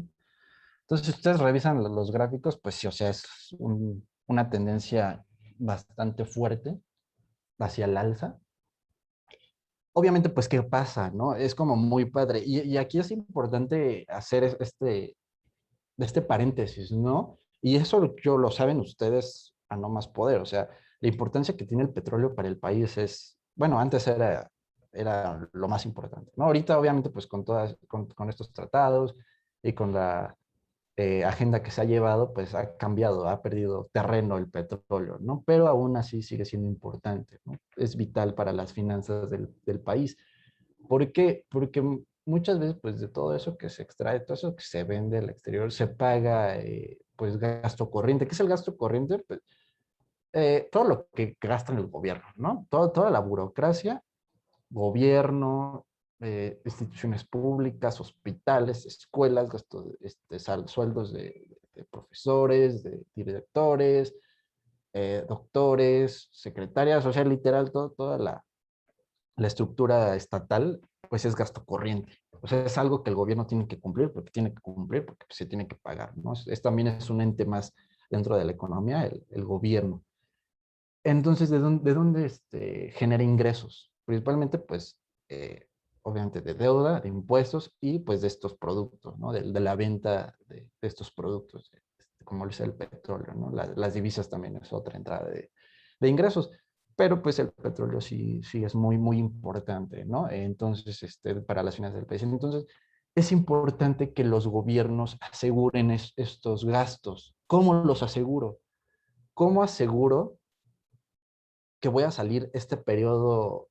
Entonces, si ustedes revisan los gráficos, pues sí, o sea, es una tendencia bastante fuerte hacia el alza. Obviamente, pues, ¿qué pasa, no? Es como muy padre. Y aquí es importante hacer este paréntesis, ¿no? Y eso yo lo saben ustedes a no más poder. O sea, la importancia que tiene el petróleo para el país es, bueno, antes era lo más importante, ¿no? Ahorita, obviamente, pues con estos tratados y con la agenda que se ha llevado, pues ha cambiado, ha perdido terreno el petróleo, ¿no? Pero aún así sigue siendo importante, ¿no? Es vital para las finanzas del país. ¿Por qué? Porque muchas veces, pues de todo eso que se extrae, todo eso que se vende al exterior, se paga, pues, gasto corriente. ¿Qué es el gasto corriente? Pues, todo lo que gasta en el gobierno, ¿no? Toda la burocracia, gobierno, instituciones públicas, hospitales, escuelas, sueldos de profesores, de directores, doctores, secretarias, o sea, literal, toda la estructura estatal, pues es gasto corriente. O sea, es algo que el gobierno tiene que cumplir porque tiene que cumplir, porque se tiene que pagar, ¿no? También es un ente más dentro de la economía, el gobierno. Entonces, ¿de dónde genera ingresos? Principalmente, pues, obviamente de deuda, de impuestos y pues de estos productos, ¿no? De la venta de estos productos, como es el petróleo, ¿no? Las divisas también es otra entrada de ingresos, pero pues el petróleo sí es muy, muy importante, ¿no? Entonces, para las finanzas del país. Entonces, es importante que los gobiernos aseguren estos gastos. ¿Cómo los aseguro? ¿Cómo aseguro que voy a salir este periodo,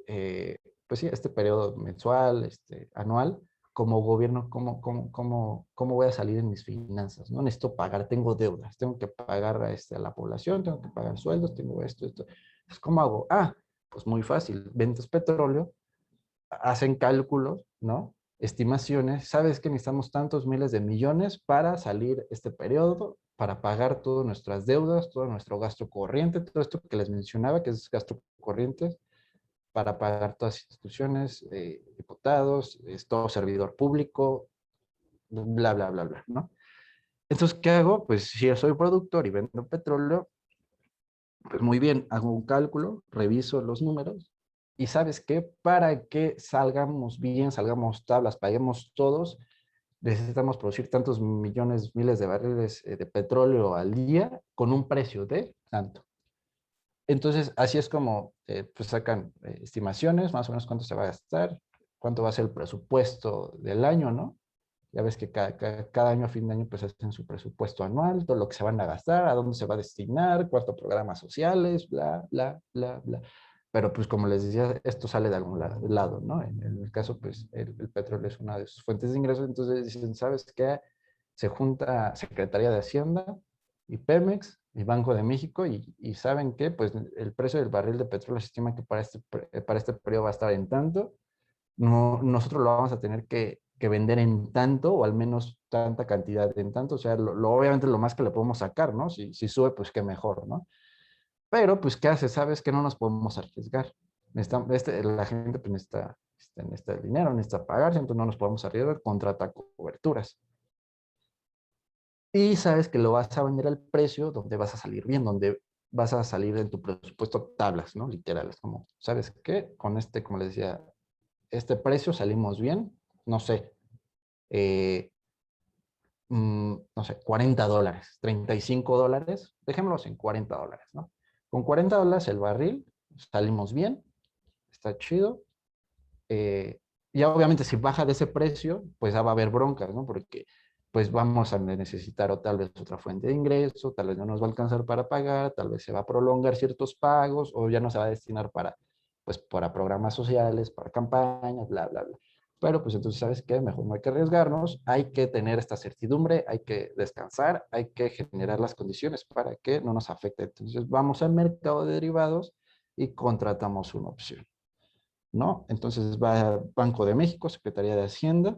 pues sí, este periodo mensual, anual, como gobierno, cómo voy a salir en mis finanzas? ¿No? Necesito pagar, tengo deudas, tengo que pagar a la población, tengo que pagar sueldos, tengo esto. Entonces, ¿cómo hago? Pues muy fácil, vendes petróleo, hacen cálculos, ¿no? Estimaciones, sabes que necesitamos tantos miles de millones para salir este periodo, para pagar todas nuestras deudas, todo nuestro gasto corriente, todo esto que les mencionaba, que es gasto corriente, para pagar todas las instituciones, diputados, todo servidor público, bla, bla, bla, bla, ¿no? Entonces, ¿qué hago? Pues si yo soy productor y vendo petróleo, pues muy bien, hago un cálculo, reviso los números y ¿sabes qué? Para que salgamos bien, salgamos tablas, paguemos todos, necesitamos producir tantos millones, miles de barriles de petróleo al día con un precio de tanto. Entonces, así es como pues sacan estimaciones, más o menos cuánto se va a gastar, cuánto va a ser el presupuesto del año, ¿no? Ya ves que cada año, a fin de año, pues hacen su presupuesto anual, todo lo que se van a gastar, a dónde se va a destinar, cuántos programas sociales, bla, bla, bla, bla. Pero pues como les decía, esto sale de algún lado, ¿no? En el caso, pues el petróleo es una de sus fuentes de ingresos, entonces dicen, ¿sabes qué? Se junta Secretaría de Hacienda y Pemex y Banco de México y ¿saben qué? Pues el precio del barril de petróleo se estima que para este periodo va a estar en tanto. No, nosotros lo vamos a tener que vender en tanto, o al menos tanta cantidad en tanto, o sea, obviamente lo más que le podemos sacar, ¿no? Si sube, pues qué mejor, ¿no? Pero, pues, ¿qué hace? Sabes que no nos podemos arriesgar. La gente pues, necesita el dinero, necesita pagarse, entonces no nos podemos arriesgar, contrata coberturas. Y sabes que lo vas a vender al precio donde vas a salir bien, donde vas a salir en tu presupuesto tablas, ¿no? Literales, como, ¿sabes qué? Con como les decía, precio salimos bien, no sé, no sé, $40, $35, dejémoslos en $40, ¿no? Con $40 el barril, salimos bien, está chido. Y obviamente si baja de ese precio, pues va a haber broncas, ¿no? Porque pues vamos a necesitar o tal vez otra fuente de ingreso, tal vez no nos va a alcanzar para pagar, tal vez se va a prolongar ciertos pagos o ya no se va a destinar pues, para programas sociales, para campañas, bla, bla, bla. Pero pues entonces, ¿sabes qué? Mejor no hay que arriesgarnos, hay que tener esta certidumbre, hay que descansar, hay que generar las condiciones para que no nos afecte. Entonces vamos al mercado de derivados y contratamos una opción, ¿no? Entonces va Banco de México, Secretaría de Hacienda,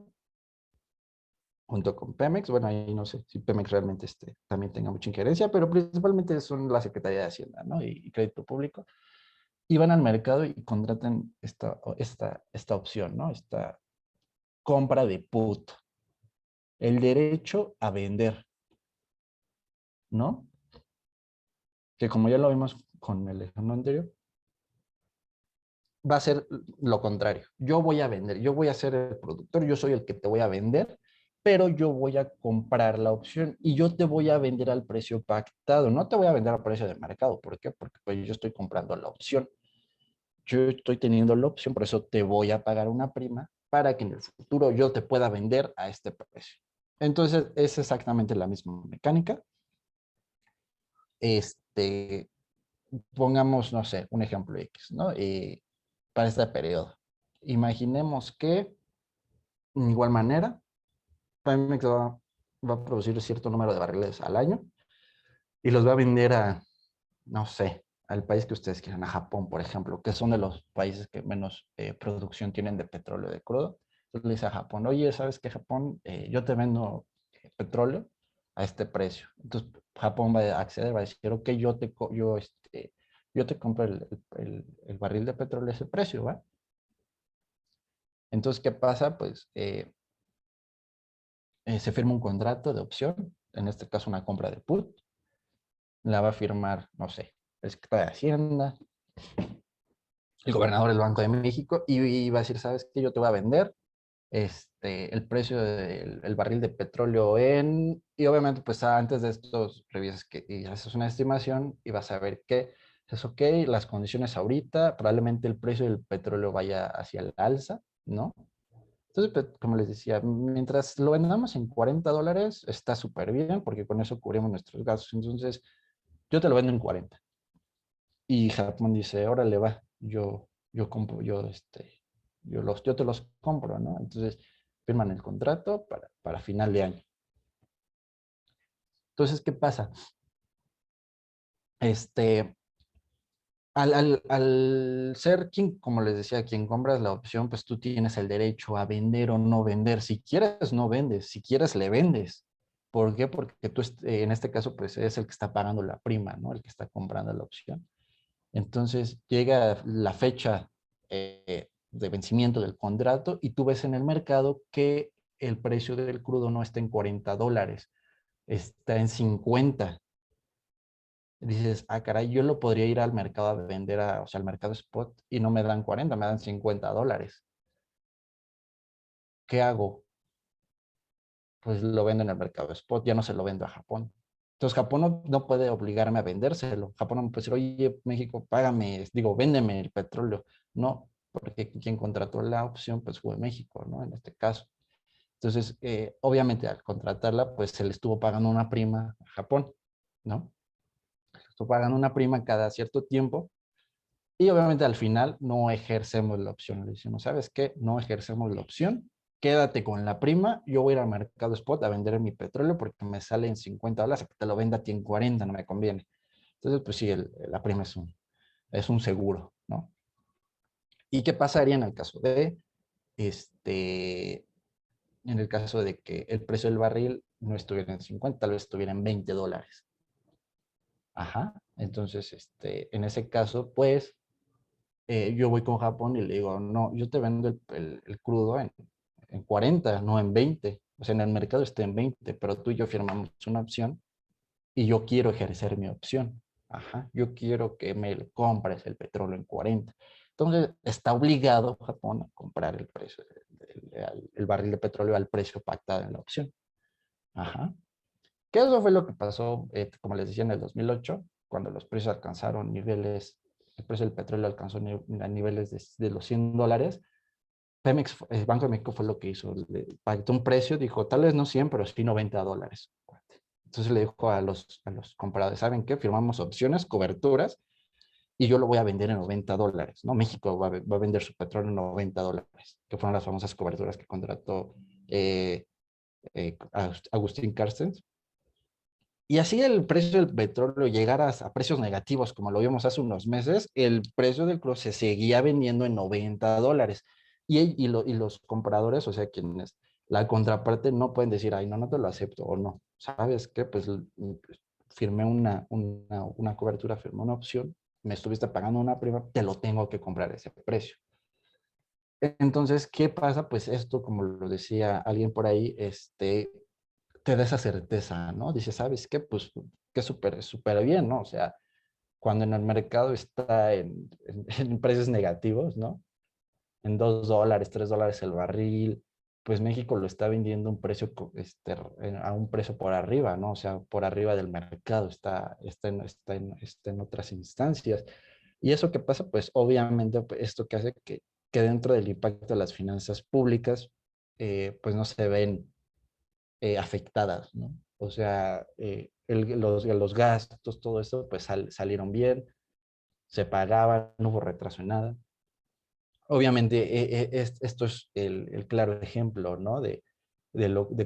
junto con Pemex. Bueno, ahí no sé si Pemex realmente también tenga mucha injerencia, pero principalmente son la Secretaría de Hacienda, ¿no? Y Crédito Público. Y van al mercado y contratan esta opción, ¿no? Esta compra de put, el derecho a vender, ¿no? Que como ya lo vimos con el ejemplo anterior, va a ser lo contrario. Yo voy a vender, yo voy a ser el productor, yo soy el que te voy a vender, pero yo voy a comprar la opción y yo te voy a vender al precio pactado. No te voy a vender al precio de mercado. ¿Por qué? Porque pues, yo estoy comprando la opción. Yo estoy teniendo la opción, por eso te voy a pagar una prima para que en el futuro yo te pueda vender a este precio. Entonces, es exactamente la misma mecánica. Pongamos, no sé, un ejemplo X, ¿no? Para este periodo. Imaginemos que, de igual manera, Pemex va a producir cierto número de barriles al año y los va a vender no sé, al país que ustedes quieran, a Japón, por ejemplo, que son de los países que menos producción tienen de petróleo de crudo. Entonces le dice a Japón, oye, ¿sabes qué, Japón? Yo te vendo petróleo a este precio. Entonces Japón va a acceder, va a decir, ok, yo te compro el barril de petróleo a ese precio, ¿va? Entonces, ¿qué pasa? Pues se firma un contrato de opción, en este caso una compra de put, la va a firmar, no sé, el secretario de Hacienda, el gobernador del Banco de México, y va a decir, ¿sabes qué? Yo te voy a vender el precio del barril de petróleo y obviamente pues antes de estos revisas y haces una estimación y vas a ver que es ok, las condiciones ahorita, probablemente el precio del petróleo vaya hacia el alza, ¿no? Entonces, pues, como les decía, mientras lo vendamos en $40, está súper bien, porque con eso cubrimos nuestros gastos. Entonces, yo te lo vendo en 40. Y Japón dice, órale, va, yo compro, yo te los compro, ¿no? Entonces, firman el contrato para final de año. Entonces, ¿qué pasa? Al ser quien, como les decía, quien compras la opción, pues tú tienes el derecho a vender o no vender. Si quieres, no vendes. Si quieres, le vendes. ¿Por qué? Porque tú, en este caso, pues es el que está pagando la prima, ¿no? El que está comprando la opción. Entonces, llega la fecha de vencimiento del contrato y tú ves en el mercado que el precio del crudo no está en $40, está en 50. Dices, ah, caray, yo lo podría ir al mercado a vender, o sea, al mercado spot, y no me dan 40, me dan $50. ¿Qué hago? Pues lo vendo en el mercado spot, ya no se lo vendo a Japón. Entonces, Japón no puede obligarme a vendérselo. Japón no me puede decir, oye, México, págame, digo, véndeme el petróleo. No, porque quien contrató la opción, pues fue México, ¿no? En este caso. Entonces, obviamente, al contratarla, pues se le estuvo pagando una prima a Japón, ¿no? Estuvo pagando una prima cada cierto tiempo. Y obviamente al final no ejercemos la opción. Le decimos, ¿sabes qué? No ejercemos la opción. Quédate con la prima. Yo voy a ir al mercado spot a vender mi petróleo porque me sale en $50. Que te lo venda a ti en 40, no me conviene. Entonces, pues sí, la prima es un seguro, ¿no? ¿Y qué pasaría en el caso en el caso de que el precio del barril no estuviera en 50, tal vez estuviera en $20? Ajá. Entonces, en ese caso, pues, yo voy con Japón y le digo, no, yo te vendo el crudo en 40, no en 20. O sea, en el mercado está en 20, pero tú y yo firmamos una opción y yo quiero ejercer mi opción. Ajá, yo quiero que me compres el petróleo en 40. Entonces, está obligado Japón a comprar el precio, el barril de petróleo al precio pactado en la opción. Ajá. Que eso fue lo que pasó, como les decía, en el 2008, cuando los precios alcanzaron niveles, el precio del petróleo alcanzó a niveles de los $100. Pemex, el Banco de México fue lo que hizo, le pactó un precio, dijo, tal vez no 100, pero sí $90. Entonces le dijo a los compradores, ¿saben qué? Firmamos opciones, coberturas, y yo lo voy a vender en $90, ¿no? México va a vender su petróleo en $90, que fueron las famosas coberturas que contrató Agustín Carstens. Y así el precio del petróleo llegara a precios negativos, como lo vimos hace unos meses, el precio del crudo se seguía vendiendo en $90. Y los compradores, o sea, quienes, la contraparte no pueden decir, ay, no te lo acepto o no. ¿Sabes qué? Pues firmé una cobertura, firmé una opción, me estuviste pagando una prima, te lo tengo que comprar a ese precio. Entonces, ¿qué pasa? Pues esto, como lo decía alguien por ahí, te da esa certeza, ¿no? Dice, ¿sabes qué? Pues que súper bien, ¿no? O sea, cuando en el mercado está en precios negativos, ¿no? En $2, $3 el barril, pues México lo está vendiendo a un precio por arriba, ¿no? O sea, por arriba del mercado, está en otras instancias. ¿Y eso qué pasa? Pues obviamente pues, esto que hace que dentro del impacto de las finanzas públicas, pues no se ven afectadas, ¿no? O sea, los gastos, todo eso, pues salieron bien, se pagaban, no hubo retraso en nada. Obviamente, esto es el claro ejemplo, ¿no? De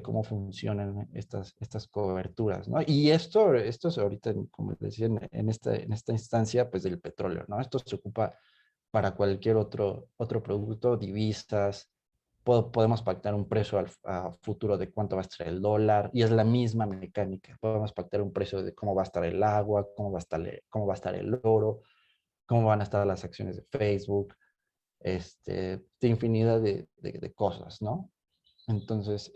cómo funcionan estas coberturas, ¿no? Y esto es ahorita, como les decía, en esta instancia, pues del petróleo, ¿no? Esto se ocupa para cualquier otro producto, divisas, podemos pactar un precio a futuro de cuánto va a estar el dólar y es la misma mecánica. Podemos pactar un precio de cómo va a estar el agua, cómo va a estar el oro, cómo van a estar las acciones de Facebook, de infinidad de cosas, ¿no? Entonces,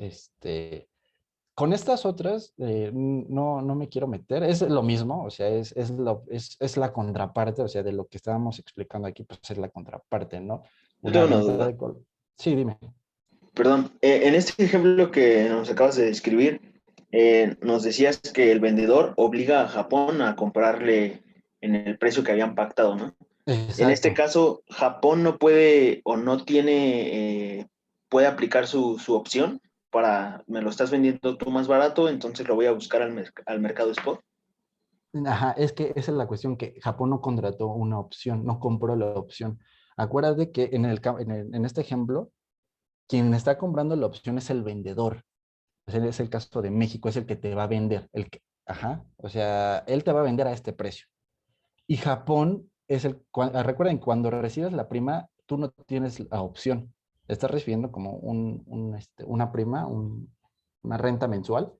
con estas otras, no me quiero meter, es lo mismo, o sea, es la contraparte, o sea, de lo que estábamos explicando aquí, pues es la contraparte, ¿no? Yo Una tengo una venta duda. Sí, dime. Perdón, en este ejemplo que nos acabas de describir, nos decías que el vendedor obliga a Japón a comprarle en el precio que habían pactado, ¿no? En este Exacto. caso, Japón no puede o no tiene puede aplicar su opción para, me lo estás vendiendo tú más barato, entonces lo voy a buscar al mercado spot. Ajá, es que esa es la cuestión, que Japón no contrató una opción, no compró la opción. Acuérdate que en este ejemplo, quien está comprando la opción es el vendedor. Ese es el caso de México, es el que te va a vender. Ajá, o sea, él te va a vender a este precio. Y Japón es recuerden, cuando recibes la prima, tú no tienes la opción. Estás recibiendo como una prima, una renta mensual.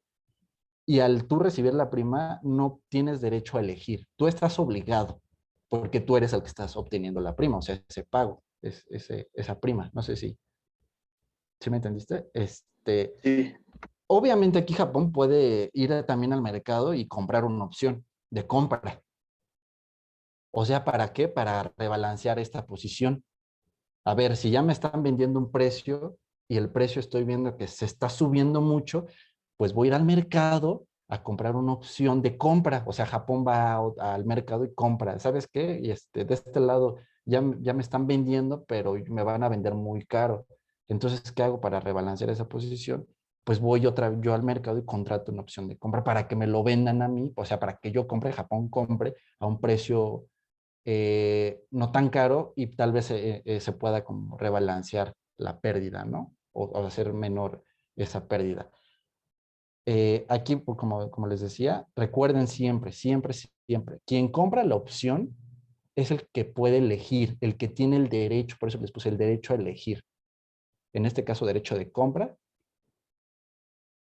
Y al tú recibir la prima, no tienes derecho a elegir. Tú estás obligado, porque tú eres el que estás obteniendo la prima, o sea, ese pago, esa prima. No sé si me entendiste. Sí, Obviamente aquí Japón puede ir también al mercado y comprar una opción de compra. O sea, ¿para qué? Para rebalancear esta posición. A ver, si ya me están vendiendo un precio y el precio estoy viendo que se está subiendo mucho, pues voy a ir al mercado a comprar una opción de compra. O sea, Japón va al mercado y compra. ¿Sabes qué? Y de este lado ya me están vendiendo, pero me van a vender muy caro. Entonces, ¿qué hago para rebalancear esa posición? Pues voy yo al mercado y contrato una opción de compra para que me lo vendan a mí, o sea, para que yo compre, Japón compre a un precio no tan caro y tal vez se pueda como rebalancear la pérdida, ¿no? O hacer menor esa pérdida. Aquí, pues, como les decía, recuerden siempre, siempre, siempre, quien compra la opción es el que puede elegir, el que tiene el derecho, por eso les puse el derecho a elegir. En este caso, derecho de compra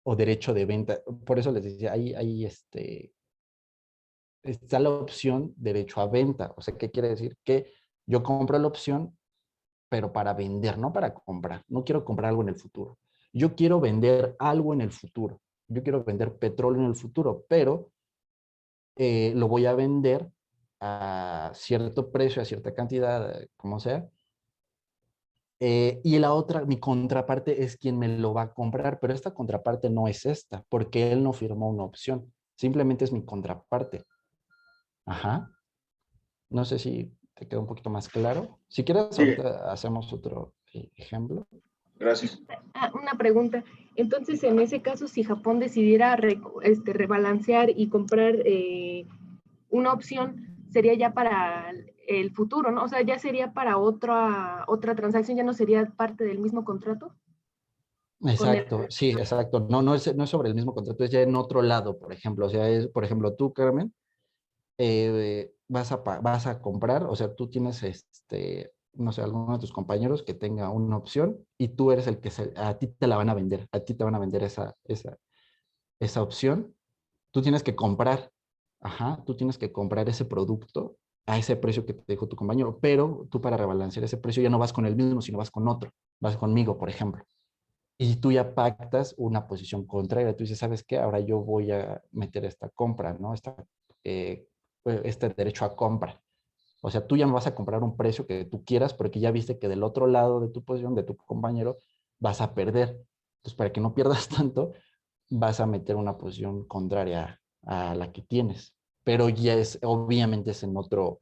o derecho de venta. Por eso les decía, ahí está la opción derecho a venta. O sea, ¿qué quiere decir? Que yo compro la opción, pero para vender, no para comprar. No quiero comprar algo en el futuro. Yo quiero vender algo en el futuro. Yo quiero vender petróleo en el futuro, pero lo voy a vender a cierto precio, a cierta cantidad, como sea. Y la otra, mi contraparte es quien me lo va a comprar, pero esta contraparte no es esta, porque él no firmó una opción. Simplemente es mi contraparte. Ajá. No sé si te queda un poquito más claro. Si quieres, sí, ahorita hacemos otro ejemplo. gracias. Una pregunta. Entonces, en ese caso, si Japón decidiera rebalancear y comprar una opción, sería ya para el futuro, ¿no? O sea, ya sería para otra transacción, ya no sería parte del mismo contrato. Exacto, sí, exacto. No es sobre el mismo contrato, es ya en otro lado, por ejemplo. O sea, por ejemplo, tú, Carmen, vas a comprar, o sea, tú tienes, no sé, alguno de tus compañeros que tenga una opción y tú eres el que a ti te la van a vender, a ti te van a vender esa opción. Tú tienes que comprar, ajá, tú tienes que comprar ese producto a ese precio que te dijo tu compañero, pero tú para rebalancear ese precio ya no vas con el mismo, sino vas con otro, vas conmigo, por ejemplo. Y tú ya pactas una posición contraria. Tú dices, ¿sabes qué? Ahora yo voy a meter esta compra, ¿no? Eh, este derecho a compra. O sea, tú ya me vas a comprar un precio que tú quieras porque ya viste que del otro lado de tu posición, de tu compañero, vas a perder. Entonces, para que no pierdas tanto, vas a meter una posición contraria a la que tienes. Pero ya obviamente es en otro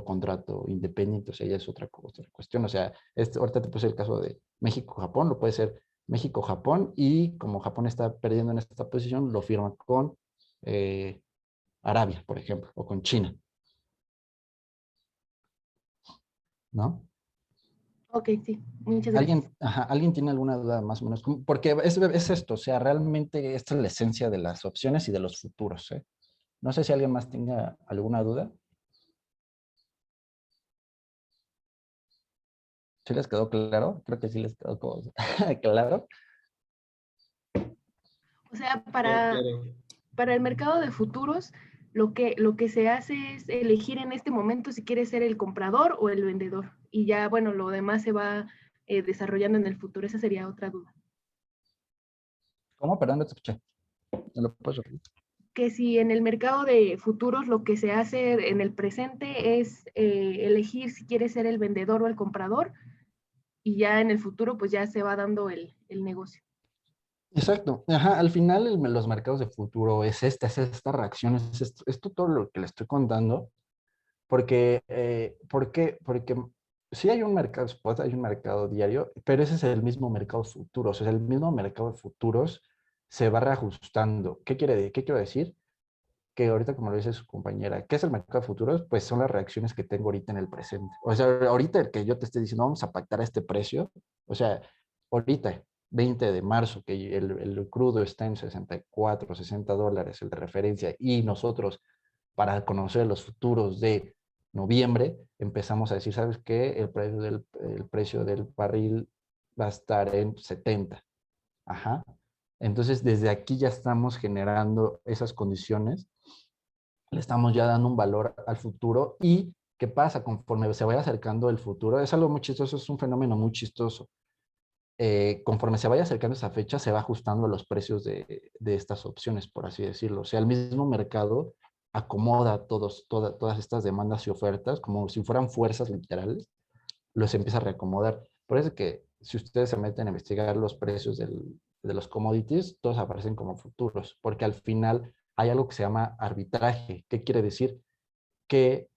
contrato independiente, o sea, ya es otra cuestión. O sea, ahorita te puse el caso de México-Japón, lo puede ser México-Japón, y como Japón está perdiendo en esta posición, lo firma con Arabia, por ejemplo, o con China, ¿no? Ok, sí, muchas gracias. ¿Alguien tiene alguna duda más o menos? Porque es esto, o sea, realmente esta es la esencia de las opciones y de los futuros, ¿eh? No sé si alguien más tenga alguna duda. ¿Sí les quedó claro? Creo que sí les quedó claro. O sea, Claro. para el mercado de futuros, lo que se hace es elegir en este momento si quiere ser el comprador o el vendedor. Y ya, bueno, lo demás se va desarrollando en el futuro. Esa sería otra duda. ¿Cómo? Perdón, no te escuché. ¿Me lo puedes repetir? Que si en el mercado de futuros lo que se hace en el presente es elegir si quiere ser el vendedor o el comprador, y ya en el futuro pues ya se va dando el negocio. Exacto. Ajá, al final los mercados de futuro es esta reacción, esto todo lo que le estoy contando. ¿Por qué? Porque sí hay un mercado spot, hay un mercado diario, pero ese es el mismo mercado futuros. O sea, el mismo mercado de futuros se va reajustando. ¿Qué quiero decir? Que ahorita, como lo dice su compañera, ¿qué es el mercado de futuros? Pues son las reacciones que tengo ahorita en el presente. O sea, ahorita el que yo te esté diciendo, vamos a pactar a este precio, o sea, ahorita, 20 de marzo, que el crudo está en 64, $60, el de referencia, y nosotros, para conocer los futuros de noviembre, empezamos a decir, ¿sabes qué? El precio del barril va a estar en 70. Ajá. Entonces, desde aquí ya estamos generando esas condiciones, le estamos ya dando un valor al futuro. ¿Y qué pasa? Conforme se vaya acercando el futuro, es algo muy chistoso, es un fenómeno muy chistoso. Conforme se vaya acercando esa fecha, se va ajustando los precios de estas opciones, por así decirlo. O sea, el mismo mercado acomoda todas estas demandas y ofertas como si fueran fuerzas literales, los empieza a reacomodar. Por eso es que si ustedes se meten a investigar los precios de los commodities, todos aparecen como futuros, porque al final hay algo que se llama arbitraje. ¿Qué quiere decir? Que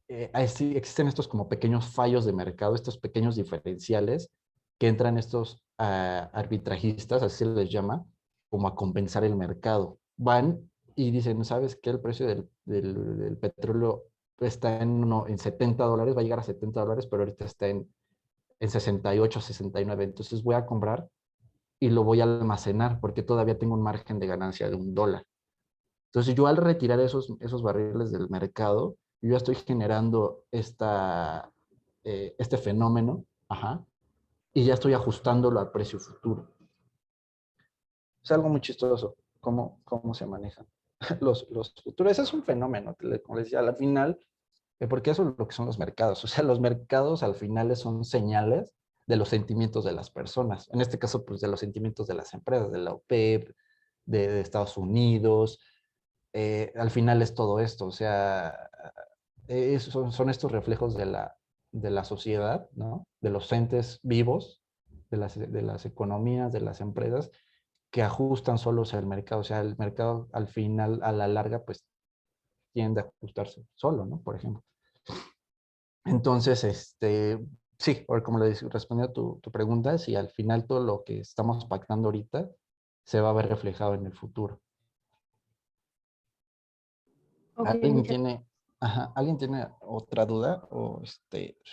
existen estos como pequeños fallos de mercado, estos pequeños diferenciales que entran estos arbitrajistas, así se les llama, como a compensar el mercado. Van y dicen, ¿sabes qué? El precio del petróleo está en $70, va a llegar a $70, pero ahorita está en 68, 69. Entonces voy a comprar y lo voy a almacenar porque todavía tengo un margen de ganancia de $1. Entonces yo al retirar esos barriles del mercado, yo ya estoy generando este fenómeno, ajá, y ya estoy ajustándolo al precio futuro. Es algo muy chistoso cómo se manejan los futuros. Ese es un fenómeno, como les decía, al final, porque eso es lo que son los mercados. O sea, los mercados al final son señales de los sentimientos de las personas. En este caso, pues de los sentimientos de las empresas, de la OPEP, de Estados Unidos. Al final es todo esto. O sea, son estos reflejos de la sociedad, ¿no? De los entes vivos, de las economías, de las empresas, que ajustan solos el mercado. O sea, el mercado al final, a la larga, pues tiende a ajustarse solo, ¿no? Por ejemplo. Entonces, sí, como le respondiendo a tu pregunta, si al final todo lo que estamos pactando ahorita se va a ver reflejado en el futuro. Okay, ¿Alguien tiene otra duda? O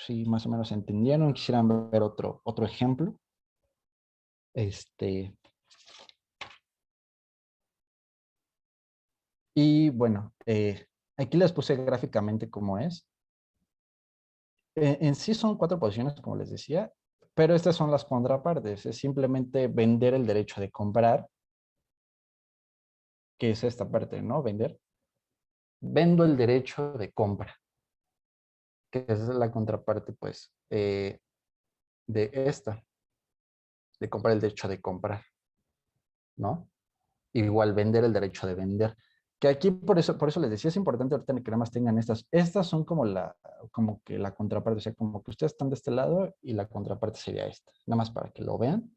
si más o menos entendieron, quisieran ver otro ejemplo. Y bueno, aquí les puse gráficamente cómo es. En sí son 4 posiciones, como les decía, pero estas son las contrapartes. Es simplemente vender el derecho de comprar, que es esta parte, ¿no? Vender. Vendo el derecho de compra, que es la contraparte, pues, de esta, de comprar el derecho de comprar, ¿no? Igual vender el derecho de vender. Que aquí, por eso les decía, es importante ahorita que nada más tengan estas. Estas son como que la contraparte, o sea, como que ustedes están de este lado y la contraparte sería esta. Nada más para que lo vean.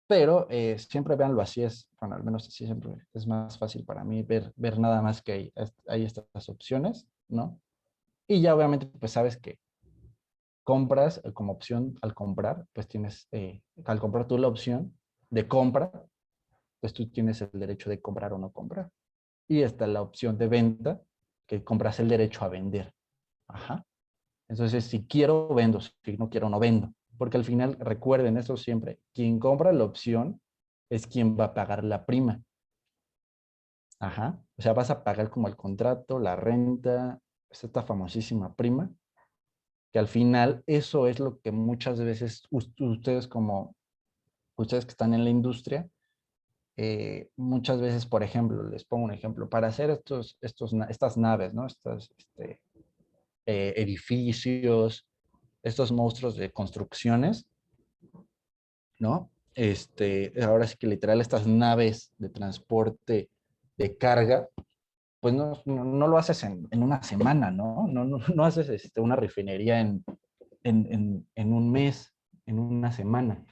Pero siempre véanlo así, bueno, al menos así siempre es más fácil para mí ver nada más que hay estas opciones, ¿no? Y ya obviamente, pues sabes que compras como opción al comprar, pues tienes, al comprar tú la opción de compra, pues tú tienes el derecho de comprar o no comprar. Y está la opción de venta, que compras el derecho a vender. Ajá. Entonces, si quiero, vendo. Si no quiero, no vendo. Porque al final, recuerden eso siempre, quien compra la opción es quien va a pagar la prima. Ajá. O sea, vas a pagar como el contrato, la renta, esta famosísima prima, que al final eso es lo que muchas veces ustedes que están en la industria, muchas veces, por ejemplo, les pongo un ejemplo, para hacer estas naves, ¿no? Estas edificios, estos monstruos de construcciones, ¿no? Ahora sí que literal estas naves de transporte de carga, pues no lo haces en una semana, ¿no? No haces una refinería en un mes, en una semana.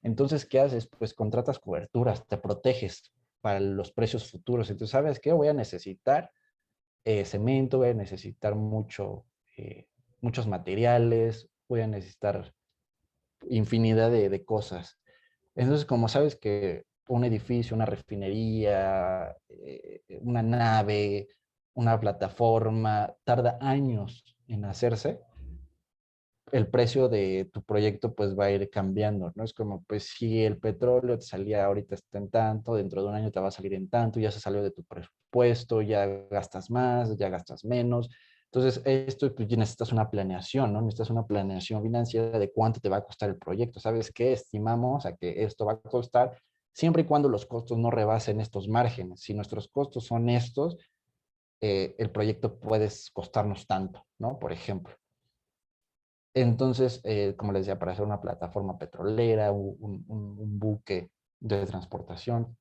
Entonces, ¿qué haces? Pues contratas coberturas, te proteges para los precios futuros. Entonces, ¿sabes qué? Voy a necesitar cemento, voy a necesitar mucho muchos materiales, voy a necesitar infinidad de cosas. Entonces, como sabes que un edificio, una refinería, una nave, una plataforma, tarda años en hacerse, el precio de tu proyecto pues va a ir cambiando, ¿no? Es como, pues si el petróleo te salía ahorita está en tanto, dentro de un año te va a salir en tanto, ya se salió de tu presupuesto, ya gastas más, ya gastas menos. Entonces, esto pues ya necesitas una planeación, ¿no? Necesitas una planeación financiera de cuánto te va a costar el proyecto. ¿Sabes qué? Estimamos a que esto va a costar siempre y cuando los costos no rebasen estos márgenes. Si nuestros costos son estos, el proyecto puede costarnos tanto, ¿no? Por ejemplo. Entonces, como les decía, para hacer una plataforma petrolera, un buque de transportación,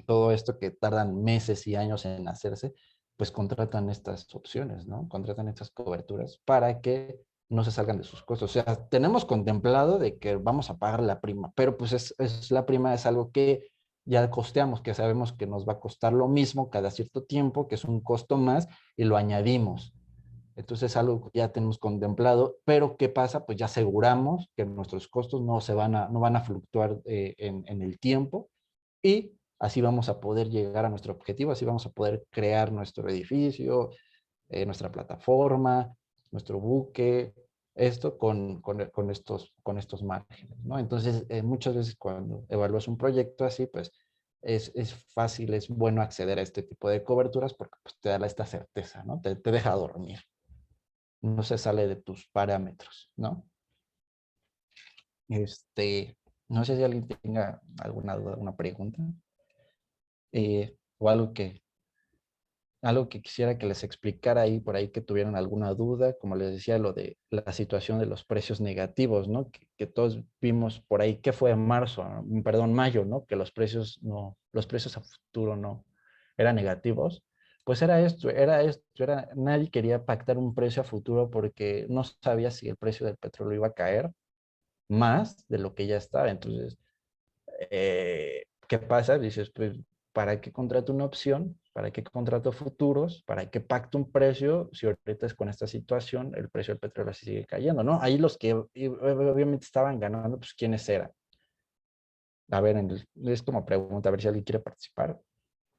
todo esto que tardan meses y años en hacerse, pues contratan estas opciones, ¿no? Contratan estas coberturas para que no se salgan de sus costos. O sea, tenemos contemplado de que vamos a pagar la prima, pero pues la prima es algo que ya costeamos, que sabemos que nos va a costar lo mismo cada cierto tiempo, que es un costo más, y lo añadimos. Entonces es algo que ya tenemos contemplado, pero ¿qué pasa? Pues ya aseguramos que nuestros costos no van a fluctuar en el tiempo y así vamos a poder llegar a nuestro objetivo, así vamos a poder crear nuestro edificio, nuestra plataforma, nuestro buque, esto con estos márgenes, ¿no? Entonces, muchas veces cuando evalúas un proyecto así, pues es fácil, es bueno acceder a este tipo de coberturas porque pues, te da esta certeza, ¿no? Te deja dormir, no se sale de tus parámetros, ¿no? No sé si alguien tenga alguna duda, alguna pregunta, o algo que quisiera que les explicara ahí, por ahí que tuvieran alguna duda, como les decía, lo de la situación de los precios negativos, ¿no? Que todos vimos por ahí, que fue en marzo, perdón, mayo, ¿no? Que los precios a futuro no eran negativos. Pues nadie quería pactar un precio a futuro porque no sabía si el precio del petróleo iba a caer más de lo que ya estaba. Entonces, ¿qué pasa? Dices, pues, ¿para qué contrato una opción? ¿Para qué contrato futuros? ¿Para qué pacto un precio? Si ahorita es con esta situación, el precio del petróleo así sigue cayendo, ¿no? Ahí los que obviamente estaban ganando, pues, ¿quiénes eran? A ver, es como pregunta, a ver si alguien quiere participar.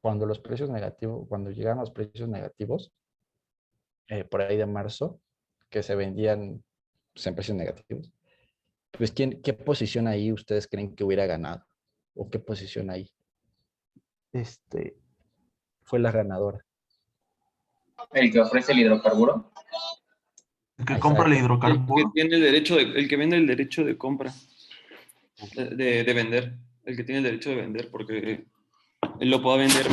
Cuando los precios negativos, cuando llegan los precios negativos, por ahí de marzo, que se vendían pues, en precios negativos, pues, ¿qué posición ahí ustedes creen que hubiera ganado? ¿O qué posición ahí fue la ganadora? El que ofrece el hidrocarburo. El que compra el Exacto. El que hidrocarburo. tiene el derecho el que vende el derecho de compra, de vender. El que tiene el derecho de vender, porque él lo puede vender a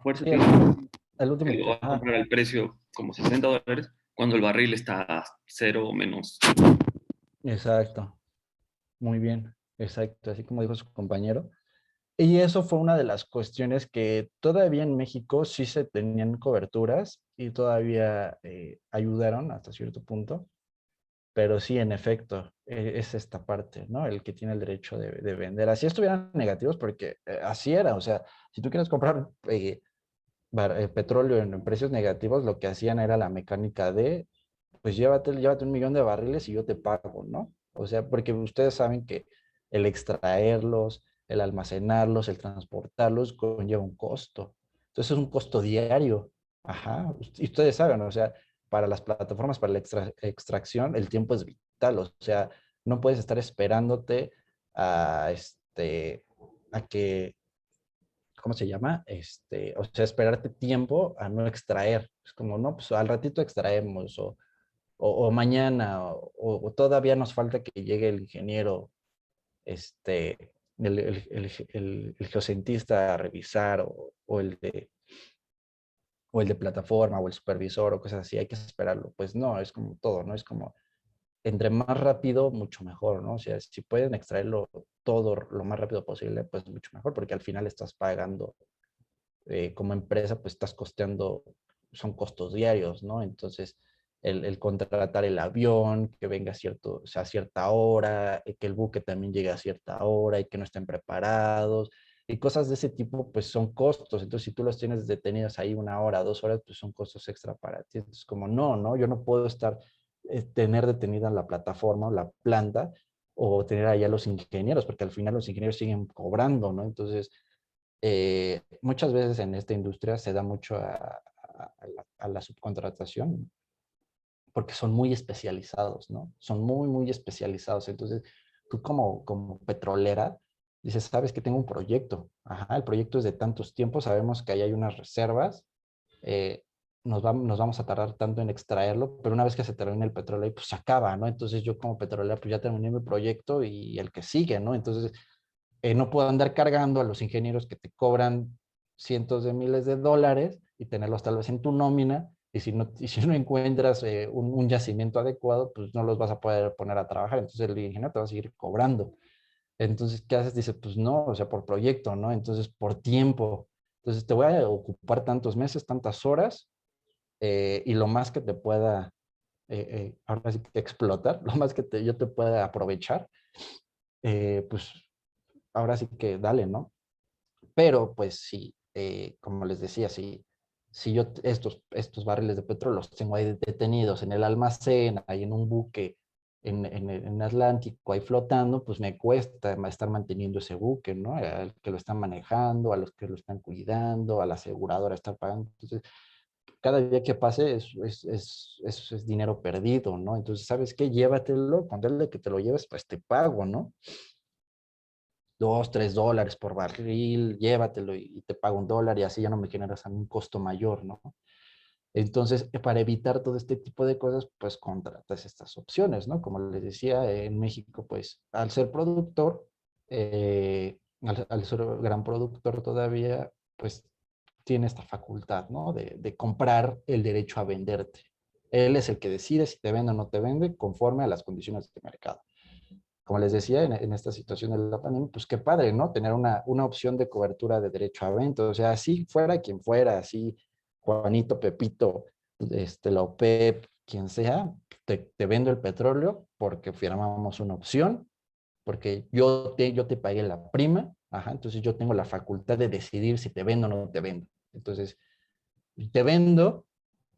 fuerza, Sí, tiene el que último lo va a ajá, comprar al precio como $60 cuando el barril está a 0 o menos. exacto. Muy bien. Exacto. Así como dijo su compañero. Y eso fue una de las cuestiones que todavía en México sí se tenían coberturas y todavía ayudaron hasta cierto punto. Pero sí, en efecto, es esta parte, ¿no? El que tiene el derecho de vender. Así estuvieran negativos porque así era. O sea, si tú quieres comprar petróleo en precios negativos, lo que hacían era la mecánica de, pues llévate 1 millón de barriles y yo te pago, ¿no? O sea, porque ustedes saben que el extraerlos, el almacenarlos, el transportarlos conlleva un costo. Entonces es un costo diario. Ajá. Y ustedes saben, o sea, para las plataformas, para la extracción, el tiempo es vital. O sea, no puedes estar esperándote a, a que ¿cómo se llama? O sea, esperarte tiempo a no extraer. Es como, no, pues al ratito extraemos o mañana o todavía nos falta que llegue el ingeniero, el geocientista a revisar o el de plataforma o el supervisor o cosas así, hay que esperarlo. Pues no, es como todo, ¿no? Es como, entre más rápido, mucho mejor, ¿no? O sea, si pueden extraerlo todo lo más rápido posible, pues mucho mejor, porque al final estás pagando como empresa, pues estás costeando, son costos diarios, ¿no? Entonces, el contratar el avión, que venga o sea, a cierta hora, que el buque también llegue a cierta hora y que no estén preparados, Y cosas de ese tipo, pues son costos. Entonces, si tú los tienes detenidos ahí 1 hora, 2 horas, pues son costos extra para ti. Entonces, como no, yo no puedo estar, tener detenida la plataforma o la planta o tener allá los ingenieros, porque al final los ingenieros siguen cobrando, ¿no? Entonces, muchas veces en esta industria se da mucho a la subcontratación porque son muy especializados, ¿no? Son muy, muy especializados. Entonces, tú como petrolera, dices, sabes que tengo un proyecto. Ajá, el proyecto es de tantos tiempos, sabemos que ahí hay unas reservas, eh, nos vamos a tardar tanto en extraerlo, pero una vez que se termine el petróleo, pues se acaba, ¿no? Entonces yo como petrolera, pues ya terminé mi proyecto y el que sigue, ¿no? Entonces, no puedo andar cargando a los ingenieros que te cobran cientos de miles de dólares y tenerlos tal vez en tu nómina, y si no encuentras un yacimiento adecuado, pues no los vas a poder poner a trabajar, entonces el ingeniero te va a seguir cobrando. Entonces, ¿qué haces? Dice, pues no, o sea, por proyecto, ¿no? Entonces, por tiempo. Entonces, te voy a ocupar tantos meses, tantas horas, y lo más que te pueda, ahora sí que explotar, lo más que yo te pueda aprovechar, pues ahora sí que dale, ¿no? Pero pues sí, como les decía, si yo estos barriles de petróleo los tengo ahí detenidos en el almacén, ahí en un buque en Atlántico, ahí flotando, pues me cuesta estar manteniendo ese buque, ¿no? Al que lo están manejando, a los que lo están cuidando, a la aseguradora estar pagando. Entonces, cada día que pase es dinero perdido, ¿no? Entonces, ¿sabes qué? Llévatelo, con tal de que te lo lleves, pues te pago, ¿no? $2, $3 por barril, llévatelo y te pago $1 y así ya no me generas a mí un costo mayor, ¿no? Entonces, para evitar todo este tipo de cosas, pues contratas estas opciones, ¿no? Como les decía, en México, pues al ser productor, al ser gran productor todavía, pues tiene esta facultad, ¿no? De comprar el derecho a venderte. Él es el que decide si te vende o no te vende conforme a las condiciones de mercado. Como les decía, en esta situación de la pandemia, pues qué padre, ¿no? Tener una opción de cobertura de derecho a venta. O sea, así fuera quien fuera, así Juanito, Pepito, la OPEP, quien sea, te vendo el petróleo porque firmamos una opción, porque yo te pagué la prima, ajá, entonces yo tengo la facultad de decidir si te vendo o no te vendo. Entonces, te vendo,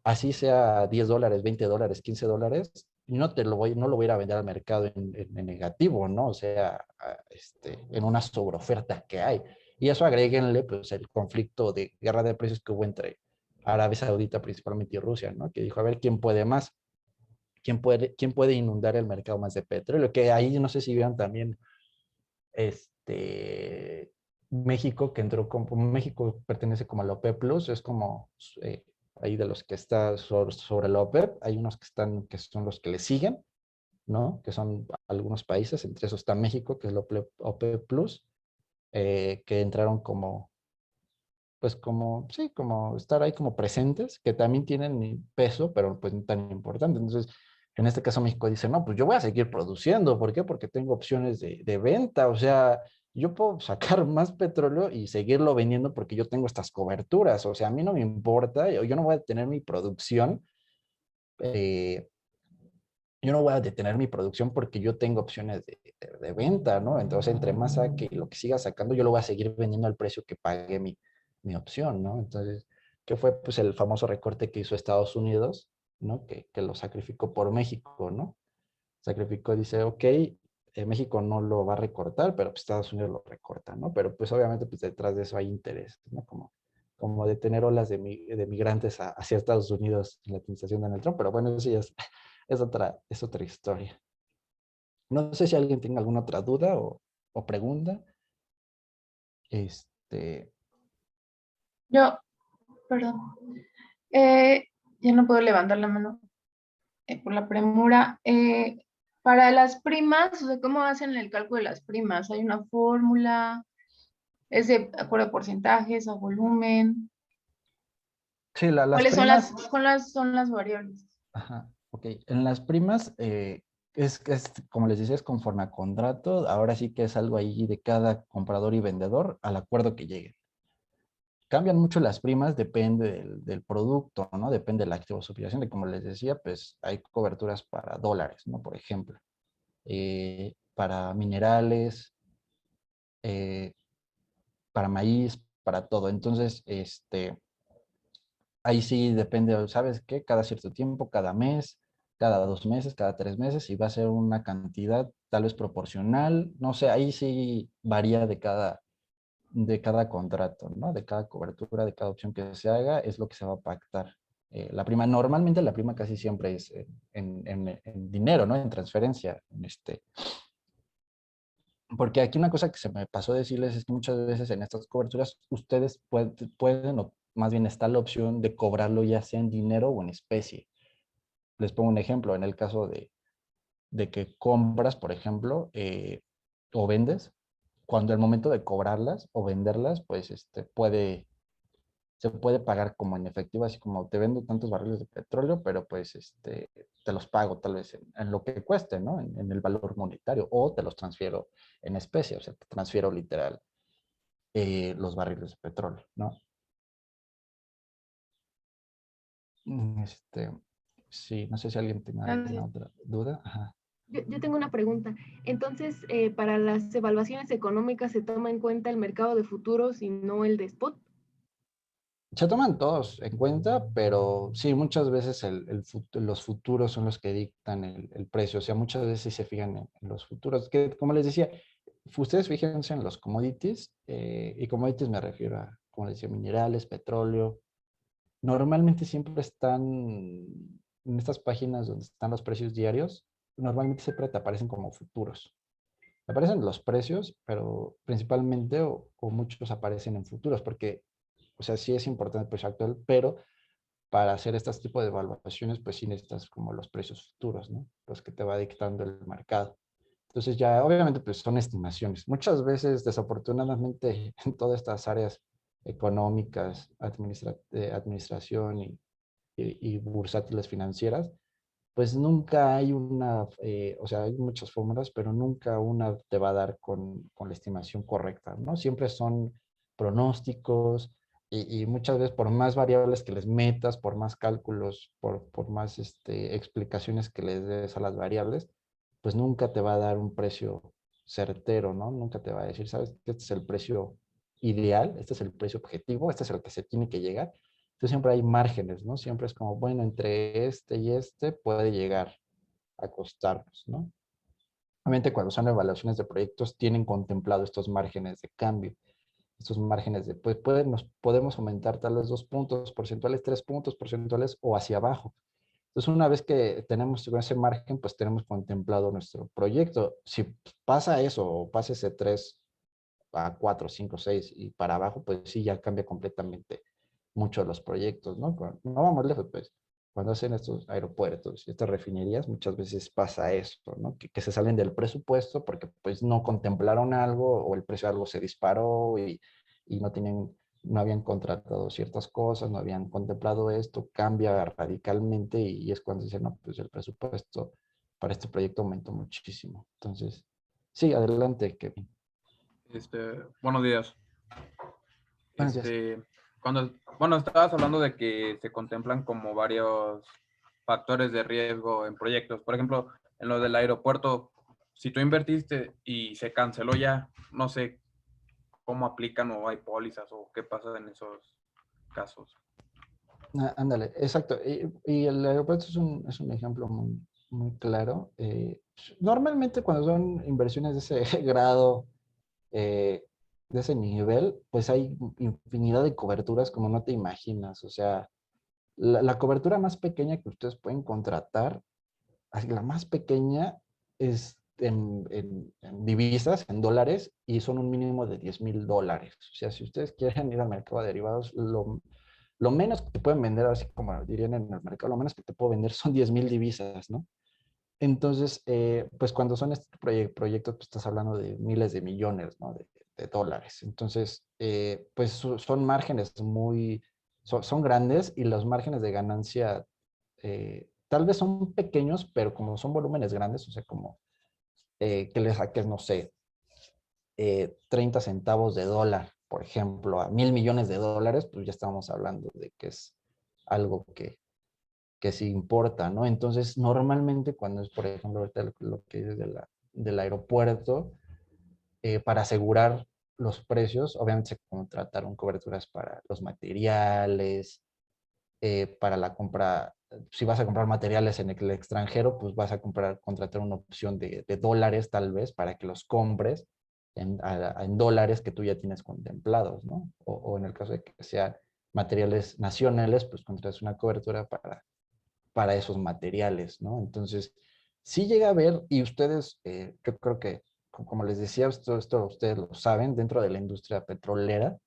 así sea $10, $20, $15, no lo voy a ir a vender al mercado en negativo, ¿no? O sea, en una sobreoferta que hay. Y eso agréguenle, pues, el conflicto de guerra de precios que hubo entre Arabia Saudita principalmente y Rusia, ¿no? Que dijo, a ver, ¿quién puede más? ¿Quién puede inundar el mercado más de petróleo? Que ahí no sé si vieron también, México, que entró México pertenece como a la OPEP Plus, es como ahí de los que está sobre la OPEP, hay unos que son los que le siguen, ¿no? Que son algunos países, entre esos está México, que es la OPEP Plus, que entraron como, pues como, sí, como estar ahí como presentes, que también tienen peso, pero pues no tan importante. Entonces, en este caso México dice, no, pues yo voy a seguir produciendo. ¿Por qué? Porque tengo opciones de venta. O sea, yo puedo sacar más petróleo y seguirlo vendiendo porque yo tengo estas coberturas. O sea, a mí no me importa, yo no voy a detener mi producción. eh, yo no voy a detener mi producción porque yo tengo opciones de venta, ¿no? Entonces, entre más saque lo que siga sacando, yo lo voy a seguir vendiendo al precio que pague mi opción, ¿no? Entonces, ¿qué fue? Pues el famoso recorte que hizo Estados Unidos, ¿no? Que lo sacrificó por México, ¿no? Sacrificó, dice, ok, México no lo va a recortar, pero pues Estados Unidos lo recorta, ¿no? Pero pues obviamente pues detrás de eso hay interés, ¿no? Como de tener olas de migrantes hacia Estados Unidos en la administración de Donald Trump, pero bueno, eso ya es otra historia. No sé si alguien tiene alguna otra duda o pregunta. Este, Yo, perdón. Eh, ya no puedo levantar la mano por la premura. Para las primas, o sea, ¿cómo hacen el cálculo de las primas? ¿Hay una fórmula? ¿Es de acuerdo a porcentajes, a volumen? sí, las ¿Cuáles primas, son las variables? ajá, ok. En las primas, es, como les decía, es conforme a contrato. Ahora sí que es algo ahí de cada comprador y vendedor al acuerdo que lleguen. Cambian mucho las primas, depende del producto, ¿no? Depende de la activo subyacente. Como les decía, pues hay coberturas para dólares, ¿no? Por ejemplo, para minerales, eh, para maíz, para todo. Entonces, ahí sí depende, ¿sabes qué? Cada cierto tiempo, cada mes, cada 2 meses, cada 3 meses, y va a ser una cantidad tal vez proporcional, no sé, ahí sí varía de cada contrato, ¿no? De cada cobertura, de cada opción que se haga, es lo que se va a pactar. La prima, normalmente la prima casi siempre es en dinero, ¿no? En transferencia, porque aquí una cosa que se me pasó decirles es que muchas veces en estas coberturas ustedes pueden, o más bien está la opción de cobrarlo ya sea en dinero o en especie. Les pongo un ejemplo, en el caso de que compras, por ejemplo, o vendes, cuando el momento de cobrarlas o venderlas, pues se puede pagar como en efectivo, así como te vendo tantos barriles de petróleo, pero pues te los pago tal vez en lo que cueste, ¿no? En el valor monetario, o te los transfiero en especie, o sea, te transfiero literal los barriles de petróleo, ¿no? Sí, no sé si alguien tiene alguna otra duda. Ajá. Yo tengo una pregunta. Entonces, para las evaluaciones económicas se toma en cuenta el mercado de futuros y no el de spot. Se toman todos en cuenta, pero sí, muchas veces los futuros son los que dictan el precio. O sea, muchas veces se fijan en los futuros. Que, como les decía, ustedes fíjense en los commodities, y commodities me refiero a, como les decía, minerales, petróleo. Normalmente siempre están en estas páginas donde están los precios diarios. Normalmente siempre te aparecen como futuros. Aparecen los precios, pero principalmente o muchos aparecen en futuros, porque, o sea, sí es importante el precio actual, pero para hacer este tipo de evaluaciones, pues sí necesitas como los precios futuros, ¿no? Los que te va dictando el mercado. Entonces ya, obviamente, pues son estimaciones. Muchas veces, desafortunadamente, en todas estas áreas económicas, administración y bursátiles financieras, pues nunca hay o sea, hay muchas fórmulas, pero nunca una te va a dar con la estimación correcta, ¿no? Siempre son pronósticos y muchas veces por más variables que les metas, por más cálculos, por más explicaciones que les des a las variables, pues nunca te va a dar un precio certero, ¿no? Nunca te va a decir, ¿sabes? Este es el precio ideal, este es el precio objetivo, este es el que se tiene que llegar. Entonces siempre hay márgenes, ¿no? Siempre es como, bueno, entre este y este puede llegar a costarnos, ¿no? Obviamente cuando son evaluaciones de proyectos tienen contemplado estos márgenes de cambio, estos márgenes de, pues podemos aumentar tal vez 2 puntos porcentuales, 3 puntos porcentuales o hacia abajo. Entonces una vez que tenemos ese margen, pues tenemos contemplado nuestro proyecto. Si pasa eso o pasa ese 3 a 4, 5, 6 y para abajo, pues sí, ya cambia completamente mucho los proyectos, ¿no? No vamos lejos, pues. Cuando hacen estos aeropuertos y estas refinerías, muchas veces pasa esto, ¿no? Que se salen del presupuesto porque pues no contemplaron algo o el precio de algo se disparó y no habían contratado ciertas cosas, no habían contemplado esto, cambia radicalmente y es cuando dicen, no, pues el presupuesto para este proyecto aumentó muchísimo. Entonces, sí, adelante, Kevin. Buenos días. Buenos días. Bueno, estabas hablando de que se contemplan como varios factores de riesgo en proyectos. Por ejemplo, en lo del aeropuerto, si tú invertiste y se canceló ya, no sé cómo aplican o hay pólizas o qué pasa en esos casos. Ándale, exacto. Y el aeropuerto es un ejemplo muy, muy claro. Normalmente cuando son inversiones de ese grado, de ese nivel, pues hay infinidad de coberturas como no te imaginas. O sea, la cobertura más pequeña que ustedes pueden contratar, así la más pequeña es en divisas, en dólares, y son un mínimo de $10,000. O sea, si ustedes quieren ir al mercado de derivados, lo menos que te pueden vender, así como dirían en el mercado, lo menos que te puedo vender son 10,000 divisas, ¿no? Entonces, pues cuando son este proyectos, pues estás hablando de miles de millones, ¿no? De dólares. Entonces, pues son márgenes son grandes y los márgenes de ganancia tal vez son pequeños, pero como son volúmenes grandes, o sea, como que le saques, no sé, 30 centavos de dólar, por ejemplo, a $1,000,000,000, pues ya estamos hablando de que es algo que sí importa, ¿no? Entonces, normalmente cuando es, por ejemplo, ahorita lo que es del aeropuerto, para asegurar los precios, obviamente se contrataron coberturas para los materiales, para la compra. Si vas a comprar materiales en el extranjero, pues vas a contratar una opción de dólares tal vez para que los compres en dólares que tú ya tienes contemplados, ¿no? O en el caso de que sean materiales nacionales, pues contratas una cobertura para esos materiales, ¿no? Entonces, sí llega a haber, y ustedes, yo creo que, como les decía, esto ustedes lo saben, dentro de la industria petrolera,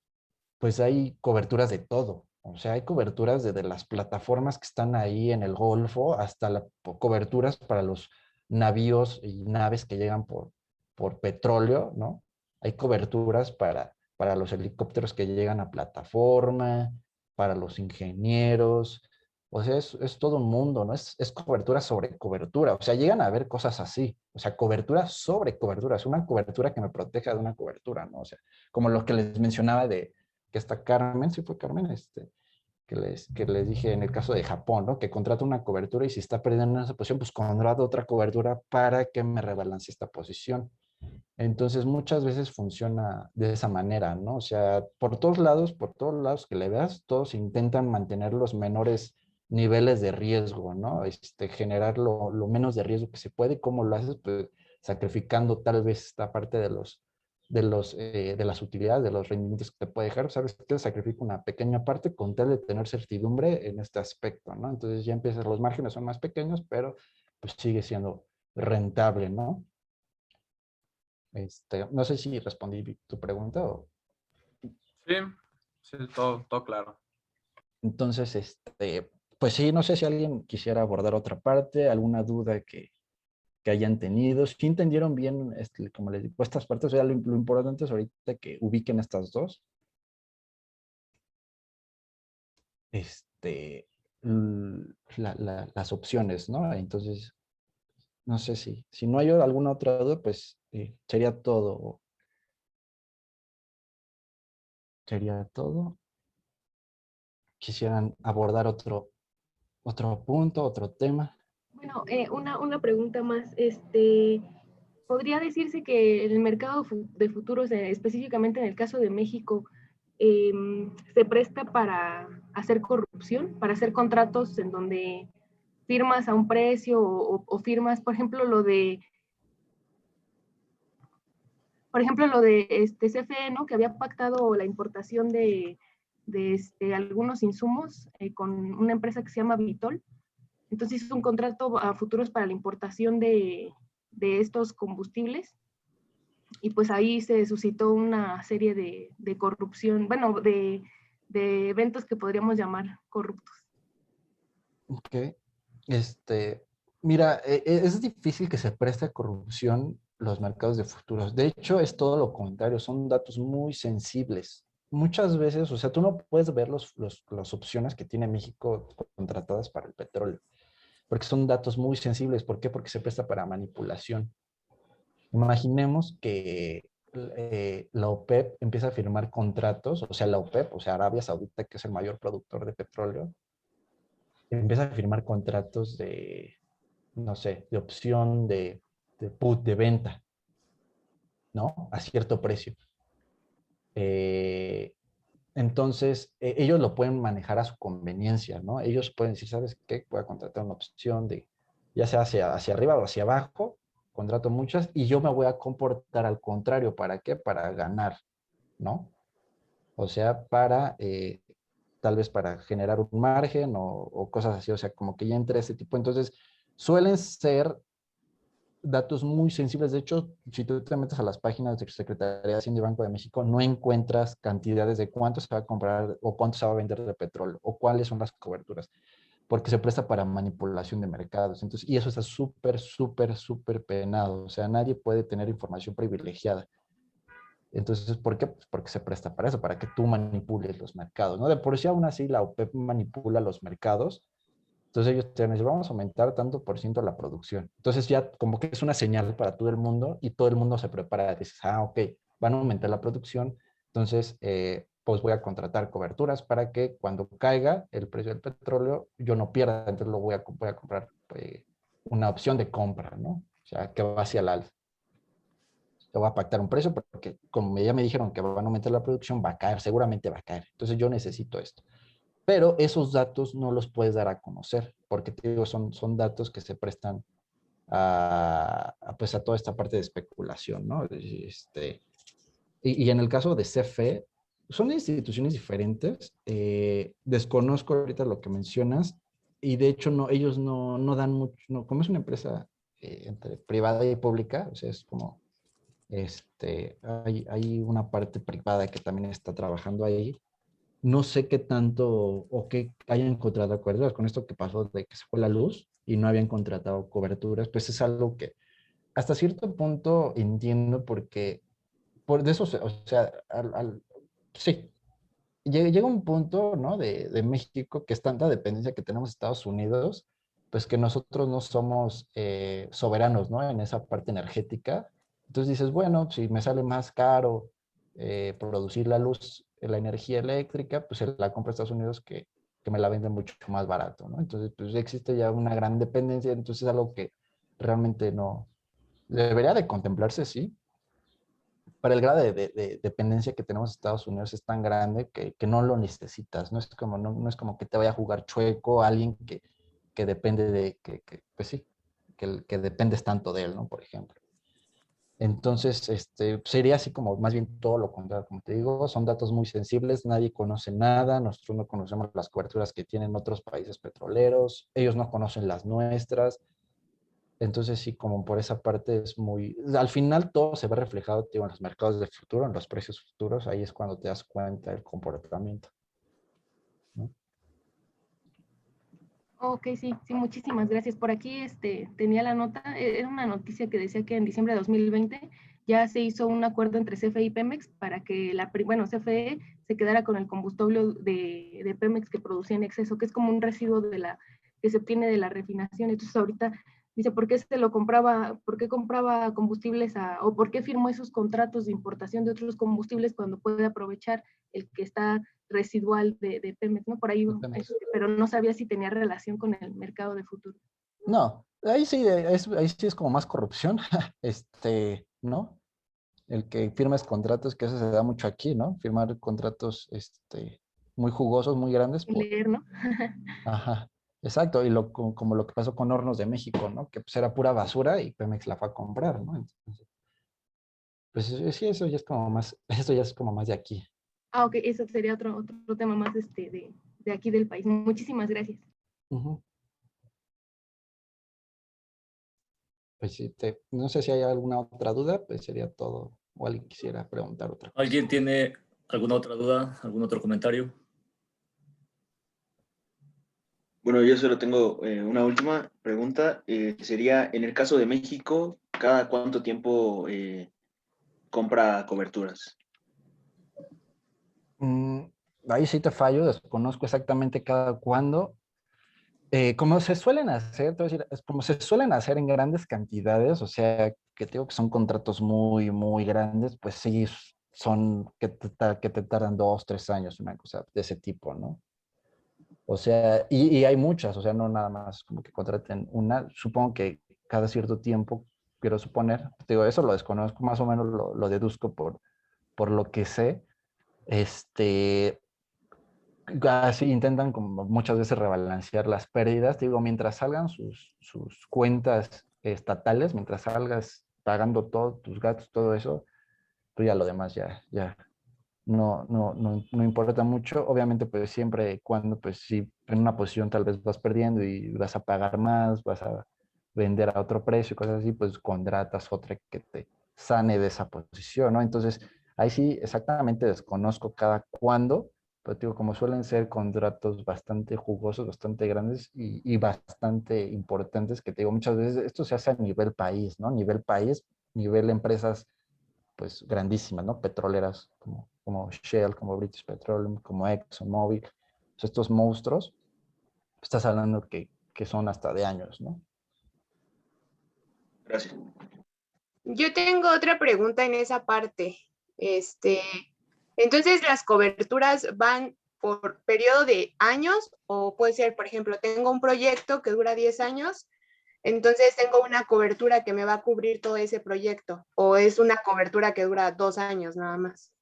pues hay coberturas de todo. O sea, hay coberturas desde las plataformas que están ahí en el Golfo hasta coberturas para los navíos y naves que llegan por petróleo, ¿no? Hay coberturas para los helicópteros que llegan a plataforma, para los ingenieros. O sea, es todo un mundo, ¿no? Es cobertura sobre cobertura. O sea, llegan a haber cosas así. O sea, cobertura sobre cobertura. Es una cobertura que me proteja de una cobertura, ¿no? O sea, como lo que les mencionaba de que está Carmen, sí fue Carmen, que les dije en el caso de Japón, ¿no? Que contrata una cobertura y si está perdiendo en esa posición, pues contrata otra cobertura para que me rebalance esta posición. Entonces, muchas veces funciona de esa manera, ¿no? O sea, por todos lados que le veas, todos intentan mantener los menores niveles de riesgo, ¿no? Generar lo menos de riesgo que se puede. ¿Cómo lo haces? Pues sacrificando tal vez esta parte de las utilidades, de los rendimientos que te puede dejar. Sabes que sacrifica una pequeña parte con tal de tener certidumbre en este aspecto, ¿no? Entonces ya empiezas, los márgenes son más pequeños, pero pues sigue siendo rentable, ¿no? No sé si respondí tu pregunta o... Sí, sí, todo claro. Entonces, pues sí, no sé si alguien quisiera abordar otra parte, alguna duda que hayan tenido. Si entendieron bien, como les digo, estas partes, o sea, lo importante es ahorita que ubiquen estas dos. Las opciones, ¿no? Entonces, no sé si no hay alguna otra duda, pues sería todo. Sería todo. Quisieran abordar otro punto, otro tema. Bueno, una pregunta más. ¿Podría decirse que el mercado de futuros, específicamente en el caso de México, se presta para hacer corrupción, para hacer contratos en donde firmas a un precio o firmas, por ejemplo, lo de CFE, ¿no? Que había pactado la importación de algunos insumos con una empresa que se llama Vitol. Entonces hizo un contrato a futuros para la importación de estos combustibles y pues ahí se suscitó una serie de corrupción, bueno, de eventos que podríamos llamar corruptos. Ok. Mira, es difícil que se preste a corrupción los mercados de futuros. De hecho, es todo lo contrario, son datos muy sensibles. Muchas veces, o sea, tú no puedes ver las opciones que tiene México contratadas para el petróleo, porque son datos muy sensibles. ¿Por qué? Porque se presta para manipulación. Imaginemos que la OPEP empieza a firmar contratos, o sea, la OPEP, o sea, Arabia Saudita, que es el mayor productor de petróleo, empieza a firmar contratos no sé, de opción de put, de venta, ¿no? A cierto precio. Entonces, ellos lo pueden manejar a su conveniencia, ¿no? Ellos pueden decir, ¿sabes qué? Voy a contratar una opción de, ya sea hacia arriba o hacia abajo, contrato muchas y yo me voy a comportar al contrario. ¿Para qué? Para ganar, ¿no? O sea, tal vez para generar un margen o cosas así, o sea, como que ya entre ese tipo. Entonces, suelen ser datos muy sensibles. De hecho, si tú te metes a las páginas de Secretaría de Hacienda y Banco de México, no encuentras cantidades de cuánto se va a comprar o cuánto se va a vender de petróleo o cuáles son las coberturas, porque se presta para manipulación de mercados. Entonces, y eso está súper, súper, súper penado. O sea, nadie puede tener información privilegiada. Entonces, ¿por qué? Pues porque se presta para eso, para que tú manipules los mercados, ¿no? De por sí, aún así, la OPEP manipula los mercados. Entonces ellos te dicen, vamos a aumentar tanto por ciento la producción. Entonces ya como que es una señal para todo el mundo y todo el mundo se prepara. Dices, ok, van a aumentar la producción. Entonces, pues voy a contratar coberturas para que cuando caiga el precio del petróleo, yo no pierda. Entonces voy a comprar una opción de compra, ¿no? O sea, que va hacia el alza. te voy a pactar un precio porque como ya me dijeron que van a aumentar la producción, va a caer, seguramente va a caer. Entonces yo necesito esto. Pero esos datos no los puedes dar a conocer, porque te digo, son datos que se prestan pues a toda esta parte de especulación, ¿no? Y en el caso de CFE, son instituciones diferentes. Desconozco ahorita lo que mencionas, y de hecho ellos no dan mucho, no, como es una empresa entre privada y pública, o sea, es como, hay una parte privada que también está trabajando ahí. No sé qué tanto o qué hayan contratado coberturas con esto que pasó de que se fue la luz y no habían contratado coberturas, pues es algo que hasta cierto punto entiendo porque por de eso, o sea, sí, llega un punto, ¿no? De México que es tanta dependencia que tenemos de Estados Unidos, pues que nosotros no somos soberanos, ¿no? En esa parte energética. Entonces dices, bueno, si me sale más caro producir la luz, la energía eléctrica, pues se la compro a Estados Unidos que me la venden mucho más barato, ¿no? Entonces, pues existe ya una gran dependencia, entonces es algo que realmente no debería de contemplarse, sí, para el grado de dependencia que tenemos en Estados Unidos es tan grande que no lo necesitas. No es como que te vaya a jugar chueco alguien que depende pues sí, que dependes tanto de él, ¿no? Por ejemplo. Entonces, sería así como más bien todo lo contrario, como te digo, son datos muy sensibles, nadie conoce nada, nosotros no conocemos las coberturas que tienen otros países petroleros, ellos no conocen las nuestras. Entonces sí, como por esa parte es muy... Al final todo se ve reflejado, digo, en los mercados de futuro, en los precios futuros, ahí es cuando te das cuenta del comportamiento, ¿no? Ok, sí, sí, muchísimas gracias. Por aquí tenía la nota, era una noticia que decía que en diciembre de 2020 ya se hizo un acuerdo entre CFE y Pemex para que CFE se quedara con el combustible de Pemex que producía en exceso, que es como un residuo que se obtiene de la refinación. Entonces ahorita dice, ¿por qué por qué compraba combustibles o por qué firmó esos contratos de importación de otros combustibles cuando puede aprovechar el que está residual de Pemex, ¿no? Por ahí, pero no sabía si tenía relación con el mercado de futuro. No, ahí sí es como más corrupción, ¿no? El que firmes contratos, que eso se da mucho aquí, ¿no? Firmar contratos, muy jugosos, muy grandes. Leer, ¿no? Ajá, exacto, y como lo que pasó con Hornos de México, ¿no? Que pues era pura basura y Pemex la fue a comprar, ¿no? Entonces, pues sí, eso ya es como más, eso ya es como más de aquí. Ah, ok, eso sería otro tema más de aquí del país. Muchísimas gracias. Uh-huh. Pues sí, no sé si hay alguna otra duda, pues sería todo. O alguien quisiera preguntar otra cosa. ¿Alguien tiene alguna otra duda, algún otro comentario? Bueno, yo solo tengo una última pregunta. Sería, en el caso de México, ¿cada cuánto tiempo compra coberturas? Ahí sí te fallo, desconozco exactamente cada cuándo. Como se suelen hacer, te voy a decir, es como se suelen hacer en grandes cantidades, o sea, que te digo que son contratos muy, muy grandes, pues sí, son que te tardan 2, 3 años, una cosa de ese tipo, ¿no? O sea, y hay muchas, o sea, no nada más como que contraten una, supongo que cada cierto tiempo, quiero suponer, te digo, eso lo desconozco, más o menos lo deduzco por lo que sé, así intentan como muchas veces rebalancear las pérdidas, te digo, mientras salgan sus cuentas estatales, mientras salgas pagando todos tus gastos, todo eso, tú ya lo demás ya no importa mucho. Obviamente, pues siempre y cuando, pues si en una posición tal vez vas perdiendo y vas a pagar más, vas a vender a otro precio y cosas así, pues contratas otra que te sane de esa posición, ¿no? Entonces, ahí sí exactamente desconozco cada cuándo, pero digo, como suelen ser contratos bastante jugosos, bastante grandes y bastante importantes, que te digo, muchas veces esto se hace a nivel país, ¿no? Nivel país, nivel empresas pues grandísimas, ¿no? Petroleras como Shell, como British Petroleum, como ExxonMobil, pues, estos monstruos, estás hablando que son hasta de años, ¿no? Gracias. Yo tengo otra pregunta en esa parte. Entonces, ¿las coberturas van por periodo de años o puede ser, por ejemplo, tengo un proyecto que dura 10 años Entonces tengo una cobertura que me va a cubrir todo ese proyecto, o es una cobertura que dura 2 años nada más.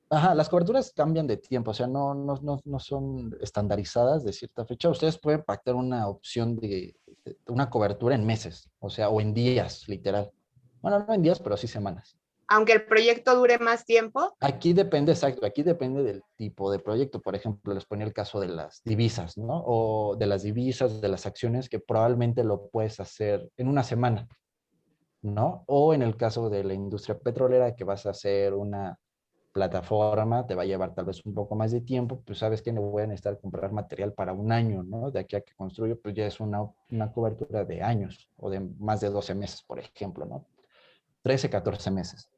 Ajá, las coberturas cambian de tiempo, o sea, no son estandarizadas de cierta fecha. Ustedes pueden pactar una opción de una cobertura en meses, o sea, o en días, literal. Bueno, no en días, pero sí semanas. Aunque el proyecto dure más tiempo. Aquí depende, exacto, aquí depende del tipo de proyecto. Por ejemplo, les ponía el caso de las divisas, ¿no? O de las divisas, de las acciones, que probablemente lo puedes hacer en una semana, ¿no? O en el caso de la industria petrolera, que vas a hacer una plataforma, te va a llevar tal vez un poco más de tiempo, pues sabes que no voy a necesitar comprar material para un año, ¿no? De aquí a que construyo, pues ya es una cobertura de años o de más de 12 meses, por ejemplo, ¿no? 13, 14 meses.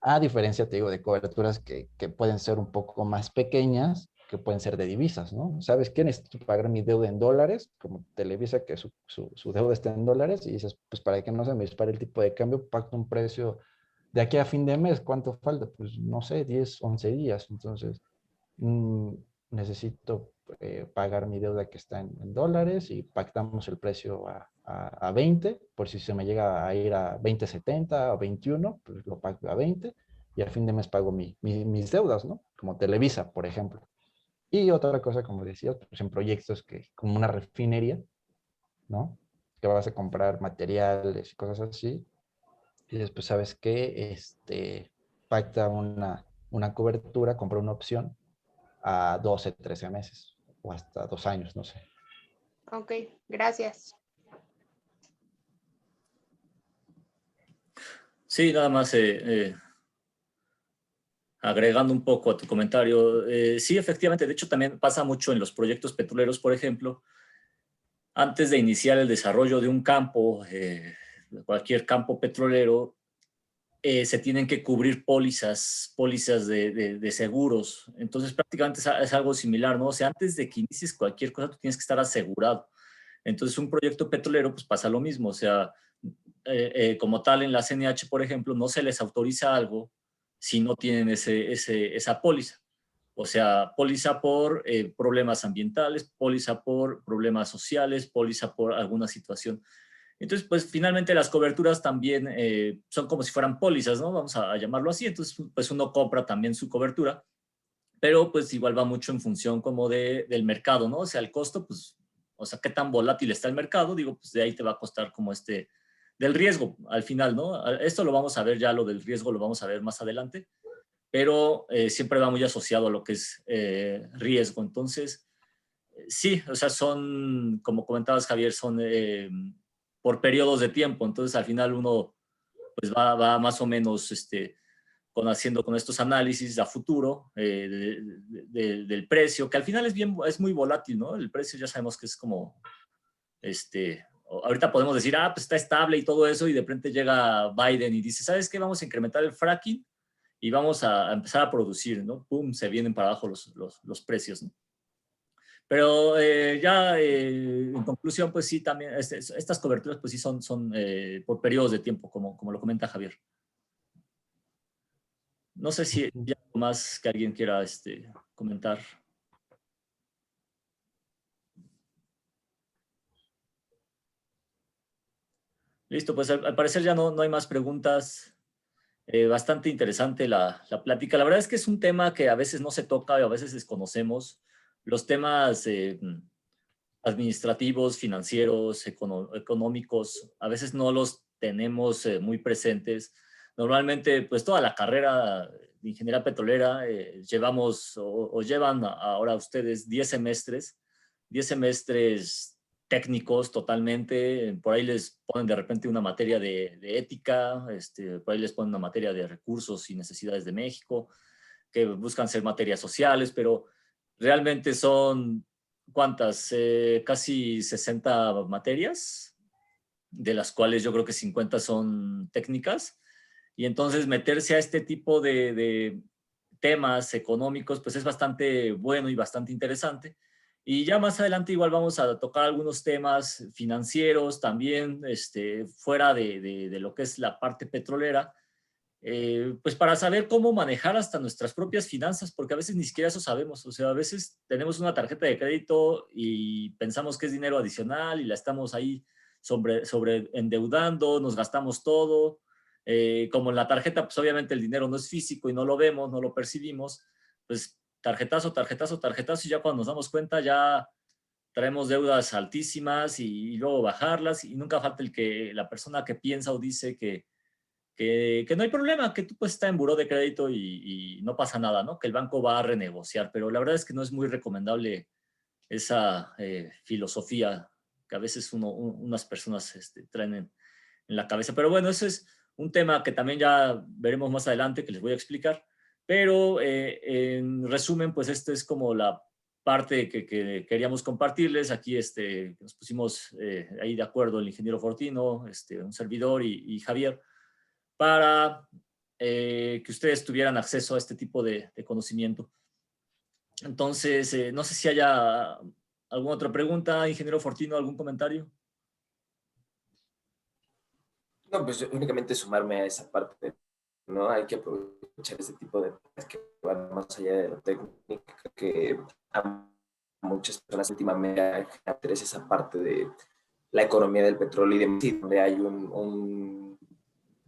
A diferencia, te digo, de coberturas que pueden ser un poco más pequeñas, que pueden ser de divisas, ¿no? ¿Sabes qué? Necesito pagar mi deuda en dólares, como Televisa, que su deuda está en dólares, y dices, pues para que no se me dispare el tipo de cambio, pacto un precio de aquí a fin de mes. ¿Cuánto falta? Pues no sé, 10, 11 días. Entonces, mm, necesito pagar mi deuda que está en dólares y pactamos el precio a 20, por si se me llega a ir a 20.70 o 21, pues lo pago a 20 y al fin de mes pago mis deudas, ¿no? Como Televisa, por ejemplo. Y otra cosa, como decías, pues en proyectos que, como una refinería, ¿no? Que vas a comprar materiales y cosas así, y después sabes que pacta una cobertura, compra una opción a 12, 13 meses o hasta 2 años, no sé. Ok, gracias. Sí, nada más agregando un poco a tu comentario. Sí, efectivamente, de hecho también pasa mucho en los proyectos petroleros, por ejemplo. Antes de iniciar el desarrollo de un campo, cualquier campo petrolero, se tienen que cubrir pólizas de seguros. Entonces prácticamente es algo similar, ¿no? O sea, antes de que inicies cualquier cosa, tú tienes que estar asegurado. Entonces un proyecto petrolero, pues pasa lo mismo. O sea, como tal en la CNH, por ejemplo, no se les autoriza algo si no tienen esa póliza. O sea, póliza por problemas ambientales, póliza por problemas sociales, póliza por alguna situación. Entonces, pues finalmente las coberturas también son como si fueran pólizas, ¿no? Vamos a llamarlo así. Entonces, pues uno compra también su cobertura, pero pues igual va mucho en función como del mercado, ¿no? O sea, el costo, pues, o sea, qué tan volátil está el mercado, digo, pues de ahí te va a costar como del riesgo al final, ¿no? Esto lo vamos a ver ya, lo del riesgo lo vamos a ver más adelante, pero siempre va muy asociado a lo que es riesgo. Entonces, sí, o sea, son, como comentabas, Javier, son por periodos de tiempo. Entonces, al final uno pues va más o menos haciendo con estos análisis a futuro del precio, que al final es muy volátil, ¿no? El precio ya sabemos que es como, ahorita podemos decir, pues está estable y todo eso, y de repente llega Biden y dice, ¿sabes qué? Vamos a incrementar el fracking y vamos a empezar a producir, ¿no? Pum, se vienen para abajo los precios, ¿no? Pero ya en conclusión, pues sí, también estas coberturas pues sí son por periodos de tiempo, como lo comenta Javier. No sé si hay algo más que alguien quiera comentar. Listo, pues al parecer ya no hay más preguntas. Bastante interesante la plática. La verdad es que es un tema que a veces no se toca y a veces desconocemos. Los temas administrativos, financieros, económicos, a veces no los tenemos muy presentes. Normalmente, pues toda la carrera de ingeniería petrolera llevamos o llevan ahora ustedes 10 semestres técnicos totalmente. Por ahí les ponen de repente una materia de ética, por ahí les ponen una materia de recursos y necesidades de México, que buscan ser materias sociales, pero realmente son, ¿cuántas? Casi 60 materias, de las cuales yo creo que 50 son técnicas. Y entonces meterse a este tipo de temas económicos, pues es bastante bueno y bastante interesante. Y ya más adelante igual vamos a tocar algunos temas financieros también, fuera de lo que es la parte petrolera, pues para saber cómo manejar hasta nuestras propias finanzas, porque a veces ni siquiera eso sabemos. O sea, a veces tenemos una tarjeta de crédito y pensamos que es dinero adicional y la estamos ahí sobre endeudando, nos gastamos todo. Como en la tarjeta, pues obviamente el dinero no es físico y no lo vemos, no lo percibimos, pues tarjetazo, tarjetazo, tarjetazo, y ya cuando nos damos cuenta ya traemos deudas altísimas y luego bajarlas, y nunca falta la persona que piensa o dice que no hay problema, que tú puedes estar en buró de crédito y no pasa nada, ¿no? Que el banco va a renegociar, pero la verdad es que no es muy recomendable esa filosofía que a veces unas personas traen en la cabeza. Pero bueno, eso es un tema que también ya veremos más adelante, que les voy a explicar. Pero en resumen, pues esta es como la parte que queríamos compartirles. Aquí nos pusimos ahí de acuerdo el ingeniero Fortino, un servidor y Javier, para que ustedes tuvieran acceso a este tipo de conocimiento. Entonces, no sé si haya alguna otra pregunta, ingeniero Fortino, algún comentario. No, pues únicamente sumarme a esa parte, ¿no? Hay que aprovechar este tipo de cosas que van más allá de lo técnico, que a muchas personas últimamente interesa esa parte de la economía del petróleo y demás, donde hay un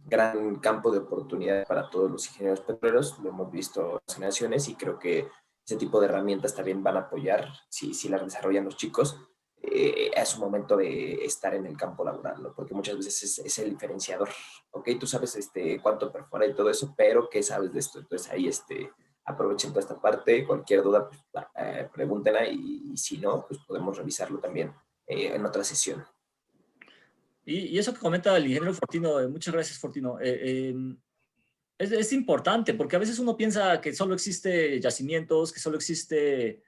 gran campo de oportunidad para todos los ingenieros petroleros. Lo hemos visto en las generaciones y creo que ese tipo de herramientas también van a apoyar, si las desarrollan los chicos, a su momento de estar en el campo laboral, ¿no? Porque muchas veces es el diferenciador. Ok, tú sabes cuánto perfora y todo eso, pero ¿qué sabes de esto? Entonces ahí aprovechen toda esta parte. Cualquier duda, pues, pregúntenla, y si no, pues podemos revisarlo también en otra sesión. Y eso que comenta el ingeniero Fortino, muchas gracias, Fortino, es importante, porque a veces uno piensa que solo existe yacimientos, que solo existe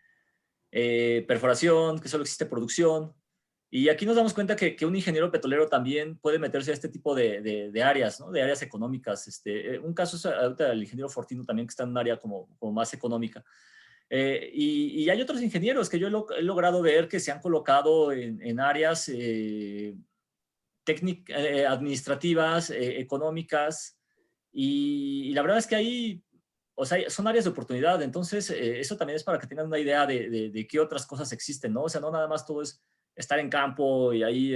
perforación, que solo existe producción, y aquí nos damos cuenta que un ingeniero petrolero también puede meterse a este tipo de áreas, ¿no? De áreas económicas. Un caso es ahorita el ingeniero Fortino también, que está en un área como más económica. Y hay otros ingenieros que yo he logrado ver que se han colocado en áreas administrativas, económicas, y la verdad es que ahí, o sea, son áreas de oportunidad. Entonces eso también es para que tengan una idea de qué otras cosas existen, ¿no? O sea, no nada más todo es estar en campo y ahí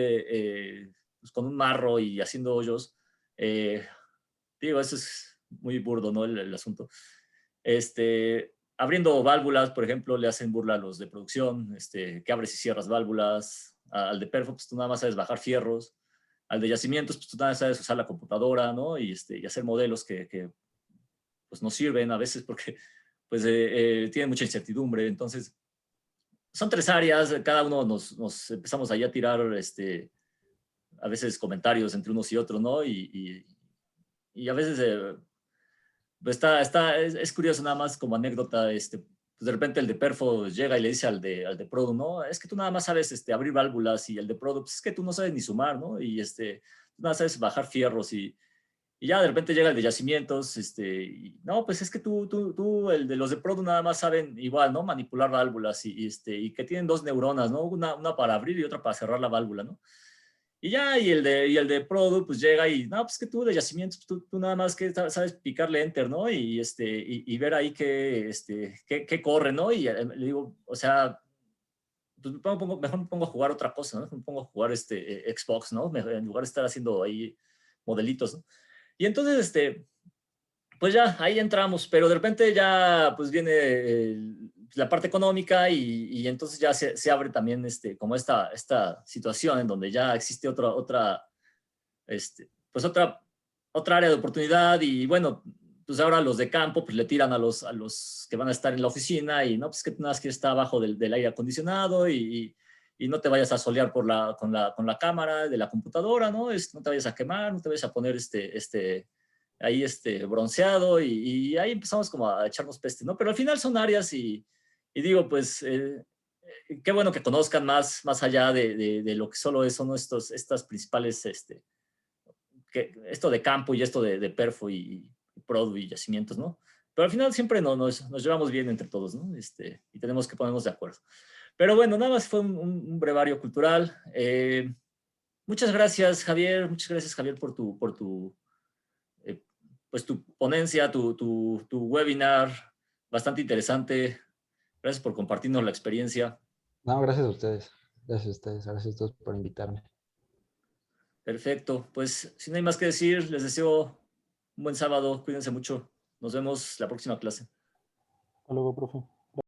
pues con un marro y haciendo hoyos. Digo, eso es muy burdo, ¿no? El asunto. Abriendo válvulas, por ejemplo, le hacen burla a los de producción, que abres y cierras válvulas. Al de perfo, pues tú nada más sabes bajar fierros. Al de yacimientos, pues tú nada más sabes usar la computadora, ¿no? Y hacer modelos que pues no sirven a veces porque pues tienen mucha incertidumbre. Entonces, son 3 áreas, cada uno nos empezamos ahí a tirar a veces comentarios entre unos y otros, ¿no? Y a veces pues es curioso, nada más como anécdota, pues de repente el de perfo llega y le dice al de produ, ¿no? Es que tú nada más sabes abrir válvulas, y el de produ, pues es que tú no sabes ni sumar, ¿no? Y tú nada más sabes bajar fierros, y ya de repente llega el de yacimientos, y, no, pues es que tú, el de los de produ nada más saben igual, ¿no? Manipular válvulas, y que tienen 2 neuronas, ¿no? Una para abrir y otra para cerrar la válvula, ¿no? Y ya, y el de Product, pues llega y, no, pues que tú de yacimientos, pues, tú nada más que sabes picarle Enter, ¿no? Y ver ahí qué corre, ¿no? Y le digo, o sea, pues mejor me pongo a jugar otra cosa, ¿no? Me pongo a jugar Xbox, ¿no? En lugar de estar haciendo ahí modelitos, ¿no? Y entonces, pues ya, ahí entramos, pero de repente ya, pues viene la parte económica, y entonces ya se abre también como esta situación en donde ya existe pues otra área de oportunidad. Y bueno, pues ahora los de campo pues le tiran a los que van a estar en la oficina, y no, pues que nada más quieres estar abajo del aire acondicionado, y no te vayas a solear con la cámara de la computadora, ¿no? No te vayas a quemar, no te vayas a poner ahí bronceado, y ahí empezamos como a echarnos peste, ¿no? Pero al final son áreas, y digo, pues, qué bueno que conozcan más allá de lo que solo son estas principales, esto de campo y esto de perfo y produ y yacimientos, ¿no? Pero al final siempre nos llevamos bien entre todos, ¿no? Y tenemos que ponernos de acuerdo. Pero bueno, nada más fue un brevario cultural. Muchas gracias, Javier. Muchas gracias, Javier, por tu pues tu ponencia, tu webinar, bastante interesante. Gracias por compartirnos la experiencia. No, gracias a ustedes. Gracias a ustedes. Gracias a todos por invitarme. Perfecto. Pues si no hay más que decir, les deseo un buen sábado. Cuídense mucho. Nos vemos la próxima clase. Hasta luego, profe.